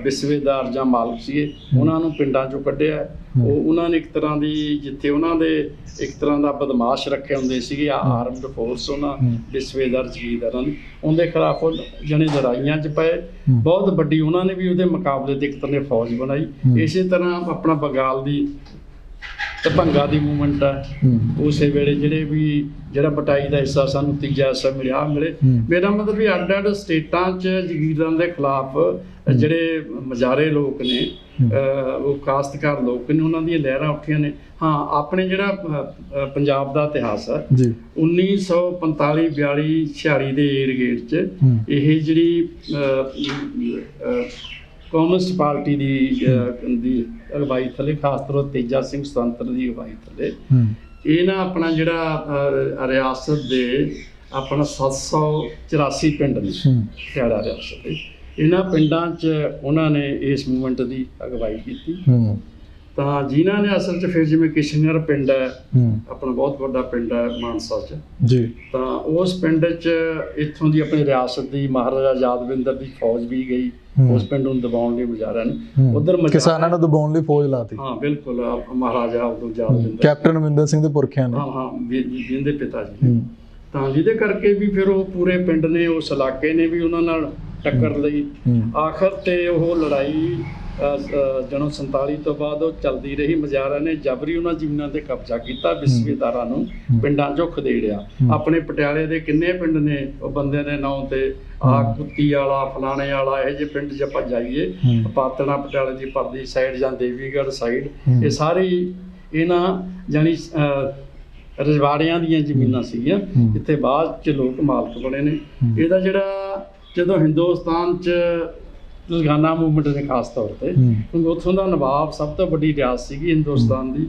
ਵਿਸਵੇਦਾਰ ਜਾਂ ਮਾਲਕ ਸੀਗੇ ਉਹਨਾਂ ਨੂੰ ਪਿੰਡਾਂ 'ਚੋਂ ਕੱਢਿਆ। ਉਹਨਾਂ ਨੇ ਇੱਕ ਤਰ੍ਹਾਂ ਦੀ ਜਿੱਥੇ ਉਹਨਾਂ ਦੇ ਇੱਕ ਤਰ੍ਹਾਂ ਦਾ ਬਦਮਾਸ਼ ਰੱਖੇ ਹੁੰਦੇ ਸੀਗੇ ਆਰਮਡ ਫੋਰਸ, ਉਹਨਾਂ ਵਿਸਵੇਦਾਰ ਜ਼ਗੀਰਦਾਰਾਂ ਦੀ, ਉਹਦੇ ਖਿਲਾਫ ਜਣੇ ਲੜਾਈਆਂ 'ਚ ਪਏ। ਬਹੁਤ ਵੱਡੀ ਉਹਨਾਂ ਨੇ ਵੀ ਉਹਦੇ ਮੁਕਾਬਲੇ ਤੇ ਇੱਕ ਤਰ੍ਹਾਂ ਦੀ ਫੌਜ ਬਣਾਈ। ਇਸੇ ਤਰ੍ਹਾਂ ਆਪਣਾ ਬੰਗਾਲ ਦੀ ਭੰਗਾ ਦੀ ਮੂਵਮੈਂਟ ਹੈ, ਉਸੇ ਵੇਲੇ ਜਿਹੜੇ ਵੀ ਜਿਹੜਾ ਬਟਾਈ ਦਾ ਹਿੱਸਾ ਸਾਨੂੰ ਤੀਜਾ ਹਿੱਸਾ ਮਿਲੇ। ਮੇਰਾ ਮਤਲਬ ਵੀ ਅੱਡ ਅੱਡ ਸਟੇਟਾਂ 'ਚ ਜ਼ਗੀਰਦਾਰਾਂ ਦੇ ਖਿਲਾਫ ਜਿਹੜੇ ਮੁਜ਼ਾਰੇ ਲੋਕ ਨੇ, ਉਹ ਕਾਸ਼ਤਕਾਰ ਲੋਕ ਨੇ, ਉਹਨਾਂ ਦੀਆਂ ਲਹਿਰਾਂ ਉੱਠੀਆਂ ਨੇ। ਹਾਂ, ਆਪਣੇ ਜਿਹੜਾ ਪੰਜਾਬ ਦਾ ਇਤਿਹਾਸ ਹੈ 1945 42 46 ਦੇ ਏਰ ਗੇੜ 'ਚ ਇਹ ਜਿਹੜੀ ਕਮਿਊਨਿਸਟ ਪਾਰਟੀ ਦੀ ਅਗਵਾਈ ਥੱਲੇ, ਖਾਸ ਤੌਰ ਤੇਜਾ ਸਿੰਘ ਸੁਤੰਤਰ ਦੀ ਅਗਵਾਈ ਥੱਲੇ, ਇਹ ਨਾ ਆਪਣਾ ਜਿਹੜਾ ਰਿਆਸਤ ਦੇ ਆਪਣਾ 784 ਪਿੰਡ ਨੇ ਖੇੜਾ ਰਿਆਸਤ ਦੇ, ਇਹਨਾਂ ਪਿੰਡਾਂ 'ਚ ਉਹਨਾਂ ਨੇ ਇਸ ਮੂਵਮੈਂਟ ਦੀ ਅਗਵਾਈ ਕੀਤੀ। ਤਾਂ ਜਿਨ੍ਹਾਂ ਨੇ ਅਸਲ 'ਚ ਫਿਰ ਜਿਵੇਂ ਕਿਸ਼ਨਗਰ ਪਿੰਡ ਹੈ ਆਪਣਾ ਬਹੁਤ ਵੱਡਾ ਪਿੰਡ ਹੈ ਮਾਨਸਾ 'ਚ ਜੀ, ਤਾਂ ਉਸ ਪਿੰਡ 'ਚ ਇੱਥੋਂ ਦੀ ਆਪਣੀ ਰਿਆਸਤ ਦੀ ਮਹਾਰਾਜਾ ਯਾਦਵਿੰਦਰ ਦੀ ਫੌਜ ਵੀ ਗਈ ਉਸ ਪਿੰਡ ਨੂੰ ਦਬਾਉਣ ਲਈ ਮੁਜ਼ਾਰਿਆਂ ਨੇ। ਉਧਰ ਕਿਸਾਨਾਂ ਨੂੰ ਦਬਾਉਣ ਲਈ ਫੌਜ ਲਾਤੀ। ਹਾਂ ਬਿਲਕੁਲ, ਮਹਾਰਾਜਾ ਉਦੋਂ ਯਾਦਵਿੰਦਰ, ਕੈਪਟਨ ਅਮਰਿੰਦਰ ਸਿੰਘ ਦੇ ਪੁਰਖਿਆਂ ਨੇ। ਹਾਂ ਜਿਹਦੇ ਪਿਤਾ ਜੀ। ਤਾਂ ਜਿਹਦੇ ਕਰਕੇ ਵੀ ਫਿਰ ਉਹ ਪੂਰੇ ਪਿੰਡ ਨੇ, ਉਸ ਇਲਾਕੇ ਨੇ ਵੀ ਉਹਨਾਂ ਨਾਲ ਟੱਕਰ ਲਈ। ਆਖਰ ਤੇ ਉਹ ਲੜਾਈ ਜਦੋਂ 47 ਤੋਂ ਬਾਅਦ ਉਹ ਚੱਲਦੀ ਰਹੀ। ਮੁਜ਼ਾਰਿਆਂ ਨੇ ਜਬਰੀ ਉਹਨਾਂ ਜ਼ਮੀਨਾਂ ਤੇ ਕਬਜ਼ਾ ਕੀਤਾ, ਵਿਸਵੇਦਾਰਾਂ ਨੂੰ ਪਿੰਡਾਂ 'ਚੋਂ ਖਦੇੜਿਆ। ਆਪਣੇ ਪਟਿਆਲੇ ਦੇ ਕਿੰਨੇ ਪਿੰਡ ਨੇ ਉਹ ਬੰਦਿਆਂ ਦੇ ਨਾਂ ਤੇ, ਕੁੱਤੀ ਵਾਲਾ, ਫਲਾਣੇ ਵਾਲਾ, ਇਹੋ ਜਿਹੇ ਪਿੰਡ 'ਚ ਆਪਾਂ ਜਾਈਏ, ਪਾਤੜਾ ਪਟਿਆਲੇ ਦੀ ਪਰਲੀ ਸਾਈਡ ਜਾਂ ਦੇਵੀਗੜ੍ਹ ਸਾਈਡ, ਇਹ ਸਾਰੀ ਇਹਨਾਂ ਜਾਣੀ ਰਜਵਾੜਿਆਂ ਦੀਆਂ ਜ਼ਮੀਨਾਂ ਸੀਗੀਆਂ, ਜਿੱਥੇ ਬਾਅਦ 'ਚ ਲੋਕ ਮਾਲਕ ਬਣੇ ਨੇ। ਇਹਦਾ ਜਿਹੜਾ ਜਦੋਂ ਹਿੰਦੁਸਤਾਨ 'ਚ ਲੁਧਿਆਣਾ ਮੂਵਮੈਂਟ ਨੇ ਖਾਸ ਤੌਰ ਤੇ, ਕਿਉਂਕਿ ਉੱਥੋਂ ਦਾ ਨਵਾਬ ਸਭ ਤੋਂ ਵੱਡੀ ਰਿਆਸਤ ਸੀਗੀ ਹਿੰਦੁਸਤਾਨ ਦੀ,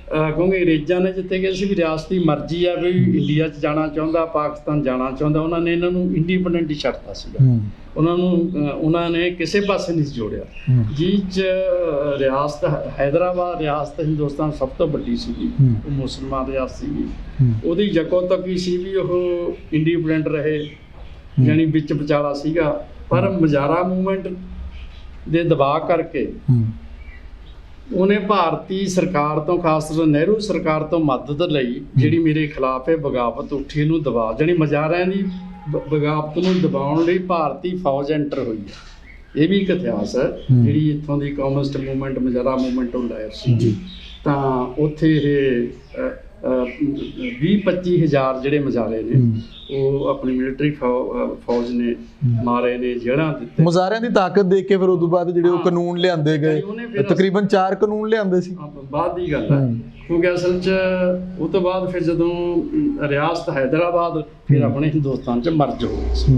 ਕਿਉਂਕਿ ਅੰਗਰੇਜ਼ਾਂ ਨੇ ਜਿੱਥੇ ਕਿ ਸੀ ਵੀ ਰਿਆਸਤ ਦੀ ਮਰਜ਼ੀ ਆ ਵੀ ਇੰਡੀਆ 'ਚ ਜਾਣਾ ਚਾਹੁੰਦਾ, ਪਾਕਿਸਤਾਨ ਜਾਣਾ ਚਾਹੁੰਦਾ, ਉਹਨਾਂ ਨੇ ਇਹਨਾਂ ਨੂੰ ਇੰਡੀਪੈਂਡੈਂਟ ਹੀ ਛੱਡਤਾ ਸੀਗਾ। ਉਹਨਾਂ ਨੇ ਕਿਸੇ ਪਾਸੇ ਨਹੀਂ ਜੋੜਿਆ। ਜਿਹ 'ਚ ਰਿਆਸਤ ਹੈਦਰਾਬਾਦ ਰਿਆਸਤ ਹਿੰਦੁਸਤਾਨ ਸਭ ਤੋਂ ਵੱਡੀ ਸੀਗੀ, ਉਹ ਮੁਸਲਮਾਨ ਰਿਆਸਤ ਸੀਗੀ, ਉਹਦੀ ਜਕੋ ਤੱਕੀ ਸੀ ਵੀ ਉਹ ਇੰਡੀਪੈਂਡੈਂਟ ਰਹੇ, ਯਾਨੀ ਵਿੱਚ ਵਿਚਾਲਾ ਸੀਗਾ। ਪਰ ਮੁਜ਼ਾਰਾ ਮੂਵਮੈਂਟ ਦੇ ਦਬਾਅ ਕਰਕੇ ਉਹਨੇ ਭਾਰਤੀ ਸਰਕਾਰ ਤੋਂ, ਖਾਸ ਤੌਰ ਨਹਿਰੂ ਸਰਕਾਰ ਤੋਂ ਮਦਦ ਲਈ, ਜਿਹੜੀ ਮੇਰੇ ਖਿਲਾਫ ਇਹ ਬਗਾਵਤ ਉੱਠੀ, ਇਹਨੂੰ ਦਬਾ ਜਿਹੜੀ ਮੁਜ਼ਾਰਿਆਂ ਦੀ ਬਗਾਵਤ ਨੂੰ ਦਬਾਉਣ ਲਈ ਭਾਰਤੀ ਫੌਜ ਐਂਟਰ ਹੋਈ ਹੈ। ਇਹ ਵੀ ਇੱਕ ਇਤਿਹਾਸ ਹੈ। ਜਿਹੜੀ ਇੱਥੋਂ ਦੀ ਕਮਿਊਨਿਸਟ ਮੂਵਮੈਂਟ ਮੁਜ਼ਾਰਾ ਮੂਵਮੈਂਟ ਉਹ ਲਹਿਰ ਸੀ, ਤਾਂ ਉੱਥੇ ਇਹ 20-25 ਹਜ਼ਾਰ ਜਿਹੜੇ ਮੁਜ਼ਾਹਰੇ ਨੇ ਉਹ ਆਪਣੀ ਮਿਲਟਰੀ ਫੌਜ ਨੇ ਮਾਰੇ ਨੇ, ਜੇਲ੍ਹਾਂ ਦਿੱਤੇ। ਮੁਜ਼ਾਹਰਿਆਂ ਦੀ ਤਾਕਤ ਦੇਖ ਕੇ ਫਿਰ ਉਦੋਂ ਬਾਅਦ ਜਿਹੜੇ ਉਹ ਕਾਨੂੰਨ ਲਿਆਂਦੇ ਗਏ, ਤਕਰੀਬਨ 4 ਕਾਨੂੰਨ ਲਿਆਂਦੇ ਸੀ। ਬਾਅਦ ਦੀ ਗੱਲ ਹੈ, ਕਿਉਂਕਿ ਅਸਲ 'ਚ ਉਹ ਤੋਂ ਬਾਅਦ ਫਿਰ ਜਦੋਂ ਰਿਆਸਤ ਹੈਦਰਾਬਾਦ ਫਿਰ ਆਪਣੇ ਹਿੰਦੁਸਤਾਨ 'ਚ ਮਰਜ ਹੋ ਗਈ ਸੀ।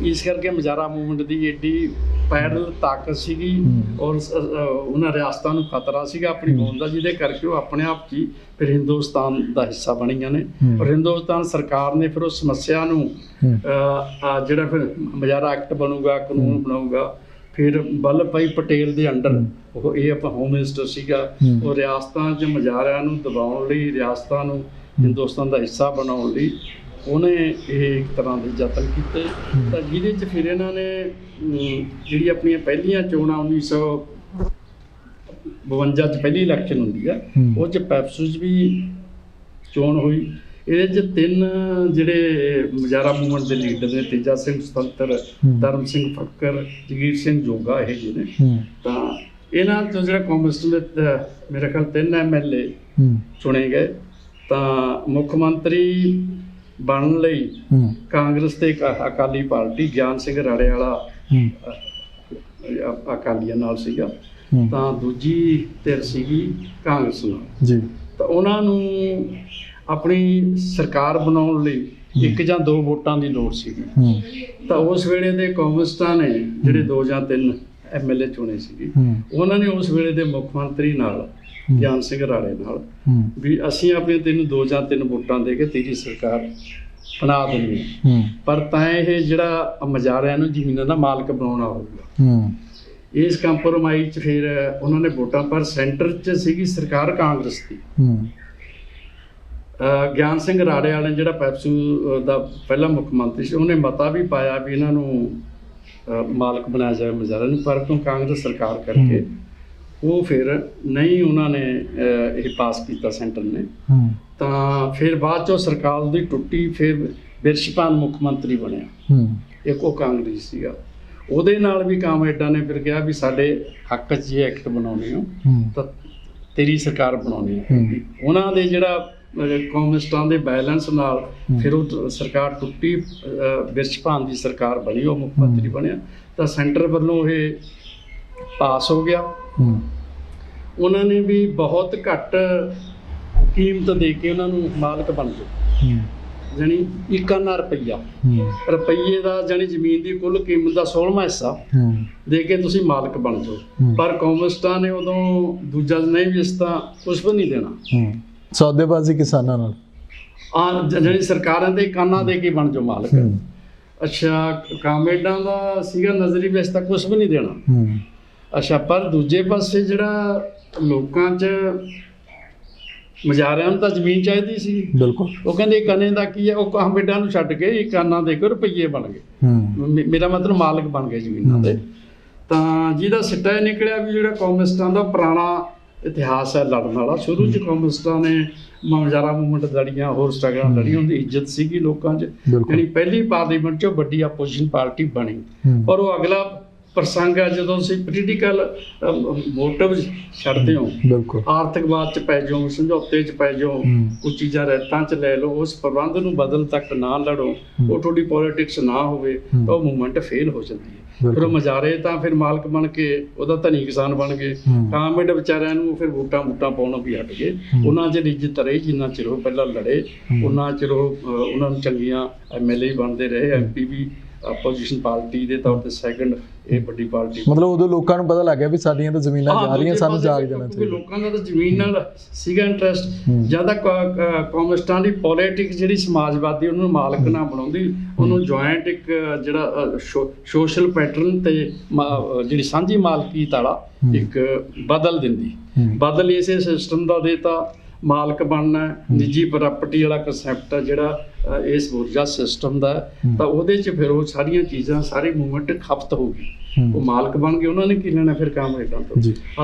ਇਸ ਕਰਕੇ ਮੁਜ਼ਾਹਰਾ ਮੂਵਮੈਂਟ ਦੀ ਏਡੀ ਪੈਰਲ ਤਾਕਤ ਸੀਗੀ ਔਰ ਉਹਨਾਂ ਰਿਆਸਤਾਂ ਨੂੰ ਖਤਰਾ ਸੀਗਾ ਆਪਣੀ ਹੋਂਦ ਦਾ, ਜਿਹਦੇ ਕਰਕੇ ਉਹ ਆਪਣੇ ਆਪ 'ਚ ਹੀ ਫਿਰ ਹਿੰਦੁਸਤਾਨ ਦਾ ਹਿੱਸਾ ਬਣੀਆਂ ਨੇ। ਔਰ ਹਿੰਦੁਸਤਾਨ ਸਰਕਾਰ ਨੇ ਫਿਰ ਉਸ ਸਮੱਸਿਆ ਨੂੰ ਜਿਹੜਾ ਫਿਰ ਮੁਜ਼ਾਹਰਾ ਐਕਟ ਬਣੂਗਾ, ਕਾਨੂੰਨ ਬਣਾਊਗਾ, ਫਿਰ ਵੱਲਭ ਭਾਈ ਪਟੇਲ ਦੇ ਅੰਡਰ ਉਹ ਇਹ ਆਪਾਂ ਹੋਮ ਮਿਨਿਸਟਰ ਸੀਗਾ, ਉਹ ਰਿਆਸਤਾਂ 'ਚ ਮੁਜ਼ਾਹਰਿਆਂ ਨੂੰ ਦਬਾਉਣ ਲਈ, ਰਿਆਸਤਾਂ ਨੂੰ ਹਿੰਦੁਸਤਾਨ ਦਾ ਹਿੱਸਾ ਬਣਾਉਣ ਲਈ ਉਹਨੇ ਇਹ ਇੱਕ ਤਰ੍ਹਾਂ ਦੇ ਯਤਨ ਕੀਤੇ। ਤਾਂ ਜਿਹਦੇ 'ਚ ਫਿਰ ਇਹਨਾਂ ਨੇ ਜਿਹੜੀ ਆਪਣੀਆਂ ਪਹਿਲੀਆਂ ਚੋਣਾਂ 1952 'ਚ ਪਹਿਲੀ ਇਲੈਕਸ਼ਨ ਹੁੰਦੀ ਆ, ਉਹ 'ਚ ਪੈਪਸੂ 'ਚ ਵੀ ਚੋਣ ਹੋਈ। ਇਹਦੇ 'ਚ 3 ਜਿਹੜੇ ਮੁਜ਼ਾਹਰਾ ਮੂਵਮੈਂਟ ਦੇ ਲੀਡਰ ਨੇ, ਤੇਜਾ ਸਿੰਘ ਸੁਤੰਤਰ, ਧਰਮ ਸਿੰਘ ਫੱਕਰ, ਜਗੀਰ ਸਿੰਘ ਜੋਗਾ, ਇਹ ਜਿਹੇ ਨੇ। ਤਾਂ ਇਹਨਾਂ 'ਚੋਂ ਜਿਹੜਾ ਕਾਂਗਰਸ ਦੇ ਮੇਰੇ ਖਿਆਲ 3 MLA ਚੁਣੇ ਗਏ। ਤਾਂ ਮੁੱਖ ਮੰਤਰੀ ਬਣਨ ਲਈ ਕਾਂਗਰਸ ਤੇ ਇੱਕ ਅਕਾਲੀ ਪਾਰਟੀ, ਗਿਆਨ ਸਿੰਘ ਰਾੜੇ ਵਾਲਾ ਅਕਾਲੀਆਂ ਨਾਲ ਸੀਗਾ, ਤਾਂ ਦੂਜੀ ਧਿਰ ਸੀਗੀ ਕਾਂਗਰਸ ਨਾਲ ਜੀ। ਤਾਂ ਉਹਨਾਂ ਨੂੰ ਆਪਣੀ ਸਰਕਾਰ ਬਣਾਉਣ ਲਈ 1 ਜਾਂ 2 ਵੋਟਾਂ ਦੀ ਲੋੜ ਸੀਗੀ। ਤਾਂ ਉਸ ਵੇਲੇ ਦੇ ਕਾਂਗਰਸਟਾਂ ਨੇ ਜਿਹੜੇ 2 ਜਾਂ 3 MLA ਚੁਣੇ ਸੀਗੇ, ਉਹਨਾਂ ਨੇ ਉਸ ਵੇਲੇ ਦੇ ਮੁੱਖ ਮੰਤਰੀ ਨਾਲ, ਗਿਆਨ ਸਿੰਘ ਰਾੜੇ ਨਾਲ, ਵੀ ਅਸੀਂ ਆਪਣੇ ਤੈਨੂੰ 2 ਜਾਂ 3 ਵੋਟਾਂ ਦੇ ਕੇ ਤੇਰੀ ਸਰਕਾਰ ਬਣਾ ਦੇਣੀ, ਪਰ ਤਾਂ ਇਹ ਜਿਹੜਾ ਮੁਜ਼ਾਹਰਿਆਂ ਨੂੰ ਜ਼ਮੀਨਾਂ ਦਾ ਮਾਲਕ ਬਣਾਉਣਾ ਹੋਊਗਾ। ਇਸ ਕੰਪਰੋਮਾਈਜ਼ 'ਚ ਫਿਰ ਉਹਨਾਂ ਨੇ ਵੋਟਾਂ, ਪਰ ਸੈਂਟਰ 'ਚ ਸੀਗੀ ਸਰਕਾਰ ਕਾਂਗਰਸ ਦੀ। ਗਿਆਨ ਸਿੰਘ ਰਾੜੇ ਵਾਲੇ ਜਿਹੜਾ ਪੈਪਸੂ ਦਾ ਪਹਿਲਾ ਮੁੱਖ ਮੰਤਰੀ ਸੀ, ਉਹਨੇ ਮਤਾ ਵੀ ਪਾਇਆ ਵੀ ਇਹਨਾਂ ਨੂੰ ਮਾਲਕ ਬਣਾਇਆ ਜਾਵੇ ਮੁਜ਼ਾਹਰਿਆਂ ਨੂੰ, ਪਰ ਕਿਉਂ ਕਾਂਗਰਸ ਸਰਕਾਰ ਕਰਕੇ ਉਹ ਫਿਰ ਨਹੀਂ ਉਹਨਾਂ ਨੇ ਇਹ ਪਾਸ ਕੀਤਾ ਸੈਂਟਰ ਨੇ। ਤਾਂ ਫਿਰ ਬਾਅਦ 'ਚੋਂ ਸਰਕਾਰ ਦੀ ਟੁੱਟੀ, ਫਿਰ ਬਿਰਸ਼ਪਾਨ ਮੁੱਖ ਮੰਤਰੀ ਬਣਿਆ, ਇੱਕ ਉਹ ਕਾਂਗਰਸੀ ਸੀਗਾ। ਉਹਦੇ ਨਾਲ ਵੀ ਕਾਮਰੇਡਾਂ ਨੇ ਫਿਰ ਕਿਹਾ ਵੀ ਸਾਡੇ ਹੱਕ 'ਚ ਇਹ ਐਕਟ ਬਣਾਉਣੇ ਹੋ ਤਾਂ ਤੇਰੀ ਸਰਕਾਰ ਬਣਾਉਣੀ ਹੈ। ਉਹਨਾਂ ਦੇ ਜਿਹੜਾ ਕਮਿਊਨਿਸਟਾਂ ਦੇ ਬੈਲੈਂਸ ਨਾਲ ਫਿਰ ਉਹ ਸਰਕਾਰ ਟੁੱਟੀ, ਬਿਰਸ਼ਪਾਨ ਦੀ ਸਰਕਾਰ ਬਣੀ, ਉਹ ਮੁੱਖ ਮੰਤਰੀ ਬਣਿਆ। ਤਾਂ ਸੈਂਟਰ ਵੱਲੋਂ ਇਹ ਪਾਸ ਹੋ ਗਿਆ। ਉਹਨਾਂ ਨੇ ਵੀ ਬਹੁਤ ਘੱਟ ਕੀਮਤ ਦੇ ਕੇ ਉਹਨਾਂ ਨੂੰ ਮਾਲਕ ਬਣ ਗਏ, ਜਾਣੀ 1 ਆਨਾ ਰੁਪਈਏ ਦਾ, ਜਾਣੀ ਜ਼ਮੀਨ ਦੀ ਕੁੱਲ ਕੀਮਤ ਦਾ 16ਵਾਂ ਹਿੱਸਾ ਦੇ ਕੇ ਤੁਸੀਂ ਮਾਲਕ ਬਣ ਜਾਓ। ਪਰ ਕਮਿਊਨਿਸਟਾਂ ਨੇ ਉਦੋਂ ਦੂਜਾ ਨਹੀਂ ਵੀ ਇਸ ਤਾਂ ਕੁਛ ਵੀ ਨਹੀਂ ਦੇਣਾ, ਸੌਦੇਬਾਜ਼ੀ ਕਿਸਾਨਾਂ ਨਾਲ, ਜਾਣੀ ਸਰਕਾਰਾਂ ਦੇ ਕਾਨਾਂ ਦੇ ਕੇ ਬਣ ਜਾਓ ਮਾਲਕ। ਅੱਛਾ, ਕਾਮਰੇਡਾਂ ਦਾ ਸੀਗਾ ਨਜ਼ਰੀ ਵੀ ਇਸ ਤਾਂ ਕੁਛ ਵੀ ਨਹੀਂ ਦੇਣਾ। ਅੱਛਾ, ਪਰ ਦੂਜੇ ਪਾਸੇ ਜਿਹੜਾ ਲੋਕਾਂ 'ਚ ਮੁਜ਼ਾਹਰਿਆਂ ਨੂੰ ਤਾਂ ਜ਼ਮੀਨ ਚਾਹੀਦੀ ਸੀ, ਬਿਲਕੁਲ। ਉਹ ਕਹਿੰਦੇ ਕਨੇ ਦਾ ਕੀ ਹੈ, ਉਹ ਕਾਮਰੇਡਾਂ ਨੂੰ ਛੱਡ ਕੇ 1 ਆਨਾ ਦੇ ਕੇ ਰੁਪਈਏ ਬਣ ਗਏ, ਮੇਰਾ ਮਤਲਬ ਮਾਲਕ ਬਣ ਗਏ ਜ਼ਮੀਨਾਂ ਦੇ। ਤਾਂ ਜਿਹਦਾ ਸਿੱਟਾ ਇਹ ਨਿਕਲਿਆ ਵੀ ਜਿਹੜਾ ਕਮਿਊਨਿਸਟਾਂ ਦਾ ਪੁਰਾਣਾ ਇਤਿਹਾਸ ਹੈ ਲੜਨ ਵਾਲਾ, ਸ਼ੁਰੂ 'ਚ ਕਮਿਊਨਿਸਟਾਂ ਨੇ ਮੁਜ਼ਾਹਰਾ ਮੂਵਮੈਂਟ ਲੜੀਆਂ, ਹੋਰ ਸਟਰਗਲਾਂ ਲੜੀਆਂ, ਉਹਦੀ ਇੱਜ਼ਤ ਸੀਗੀ ਲੋਕਾਂ 'ਚ, ਯਾਨੀ ਪਹਿਲੀ ਪਾਰਲੀਮੈਂਟ 'ਚੋਂ ਵੱਡੀ ਆਪੋਜੀਸ਼ਨ ਪਾਰਟੀ ਬਣੀ। ਪਰ ਉਹ ਅਗਲਾ ਪ੍ਰਸੰਗ ਹੈ ਜਦੋਂ ਤੁਸੀਂ ਪੋਲੀਟੀਕਲ ਮੋਟਿਵ ਛੱਡਦੇ ਹੋ, ਆਰਥਿਕਵਾਦ 'ਚ ਪੈ ਜਾਓ, ਸਮਝੌਤੇ 'ਚ ਪੈ ਜਾਓ, ਕੁਝ ਚੀਜ਼ਾਂ ਰੈਤਾਂ 'ਚ ਲੈ ਲਓ, ਉਸ ਪ੍ਰਬੰਧ ਨੂੰ ਬਦਲ ਤੱਕ ਨਾ ਲੜੋ, ਉਹ ਤੁਹਾਡੀ ਪੋਲੀਟਿਕਸ ਨਾ ਹੋਵੇ, ਤਾਂ ਉਹ ਮੂਵਮੈਂਟ ਫੇਲ ਹੋ ਜਾਂਦੀ ਹੈ। ਫਿਰ ਉਹ ਮੁਜ਼ਾਹਰੇ ਤਾਂ ਫਿਰ ਮਾਲਕ ਬਣ ਕੇ ਉਹਦਾ ਧਨੀ ਕਿਸਾਨ ਬਣ ਗਏ। ਕਾਮਰੇਡ ਵਿਚਾਰਿਆਂ ਨੂੰ ਫਿਰ ਵੋਟਾਂ ਪਾਉਣੋਂ ਵੀ ਹਟ ਗਏ। ਉਹਨਾਂ 'ਚ ਇੱਜ਼ਤ ਰਹੀ ਜਿੰਨਾ ਚਿਰ ਉਹ ਪਹਿਲਾਂ ਲੜੇ, ਉਹਨਾਂ ਚਿਰ ਉਹਨਾਂ ਨੂੰ ਚੰਗੀਆਂ MLA ਬਣਦੇ ਰਹੇ, MP ਵੀ ਆਪੋਜੀਸ਼ਨ ਪਾਰਟੀ ਦੇ ਤੌਰ ਤੇ ਸੈਕੰਡ ਇਹ ਵੱਡੀ ਪਾਰਟੀ। ਮਤਲਬ ਉਦੋਂ ਲੋਕਾਂ ਨੂੰ ਪਤਾ ਲੱਗ ਗਿਆ ਵੀ ਸਾਡੀਆਂ ਤਾਂ ਜ਼ਮੀਨਾਂ ਜਾ ਰਹੀਆਂ, ਸਾਨੂੰ ਜਾਗ ਜਾਣਾ ਚਾਹੀਦਾ। ਲੋਕਾਂ ਦਾ ਤਾਂ ਜ਼ਮੀਨ ਨਾਲ ਸੀਗਾ ਇੰਟਰਸਟ। ਜਿਆਦਾ ਕਮਿਊਨਿਸਟਾਂ ਦੀ ਪੋਲੀਟਿਕਸ ਜਿਹੜੀ ਸਮਾਜਵਾਦੀ ਉਹਨੂੰ ਮਾਲਕ ਨਾ ਬਣਾਉਂਦੀ, ਉਹਨੂੰ ਜੁਆਇੰਟ ਇੱਕ ਜਿਹੜਾ ਸੋਸ਼ਲ ਪੈਟਰਨ ਤੇ ਜਿਹੜੀ ਸਾਂਝੀ ਮਾਲਕੀ ਵਾਲਾ ਇੱਕ ਬਦਲ ਦਿੰਦੀ। ਬਦਲ ਇਸੇ ਸਿਸਟਮ ਦਾ ਦੇਤਾ, ਮਾਲਕ ਬਣਨਾ, ਨਿੱਜੀ ਪ੍ਰਾਪਰਟੀ ਵਾਲਾ ਕਨਸੈਪਟ ਹੈ ਜਿਹੜਾ ਇਸ ਬੁਰਜਾ ਸਿਸਟਮ ਦਾ, ਤਾਂ ਉਹਦੇ 'ਚ ਫਿਰ ਉਹ ਸਾਰੀਆਂ ਚੀਜ਼ਾਂ, ਸਾਰੀ ਮੂਵਮੈਂਟ ਖਪਤ ਹੋ ਗਈ। ਉਹ ਮਾਲਕ ਬਣ ਗਏ, ਉਹਨਾਂ ਨੇ ਕੀ ਲੈਣਾ ਫਿਰ ਕਾਮਰੇਡਾਂ ਤੋਂ। ਜੀ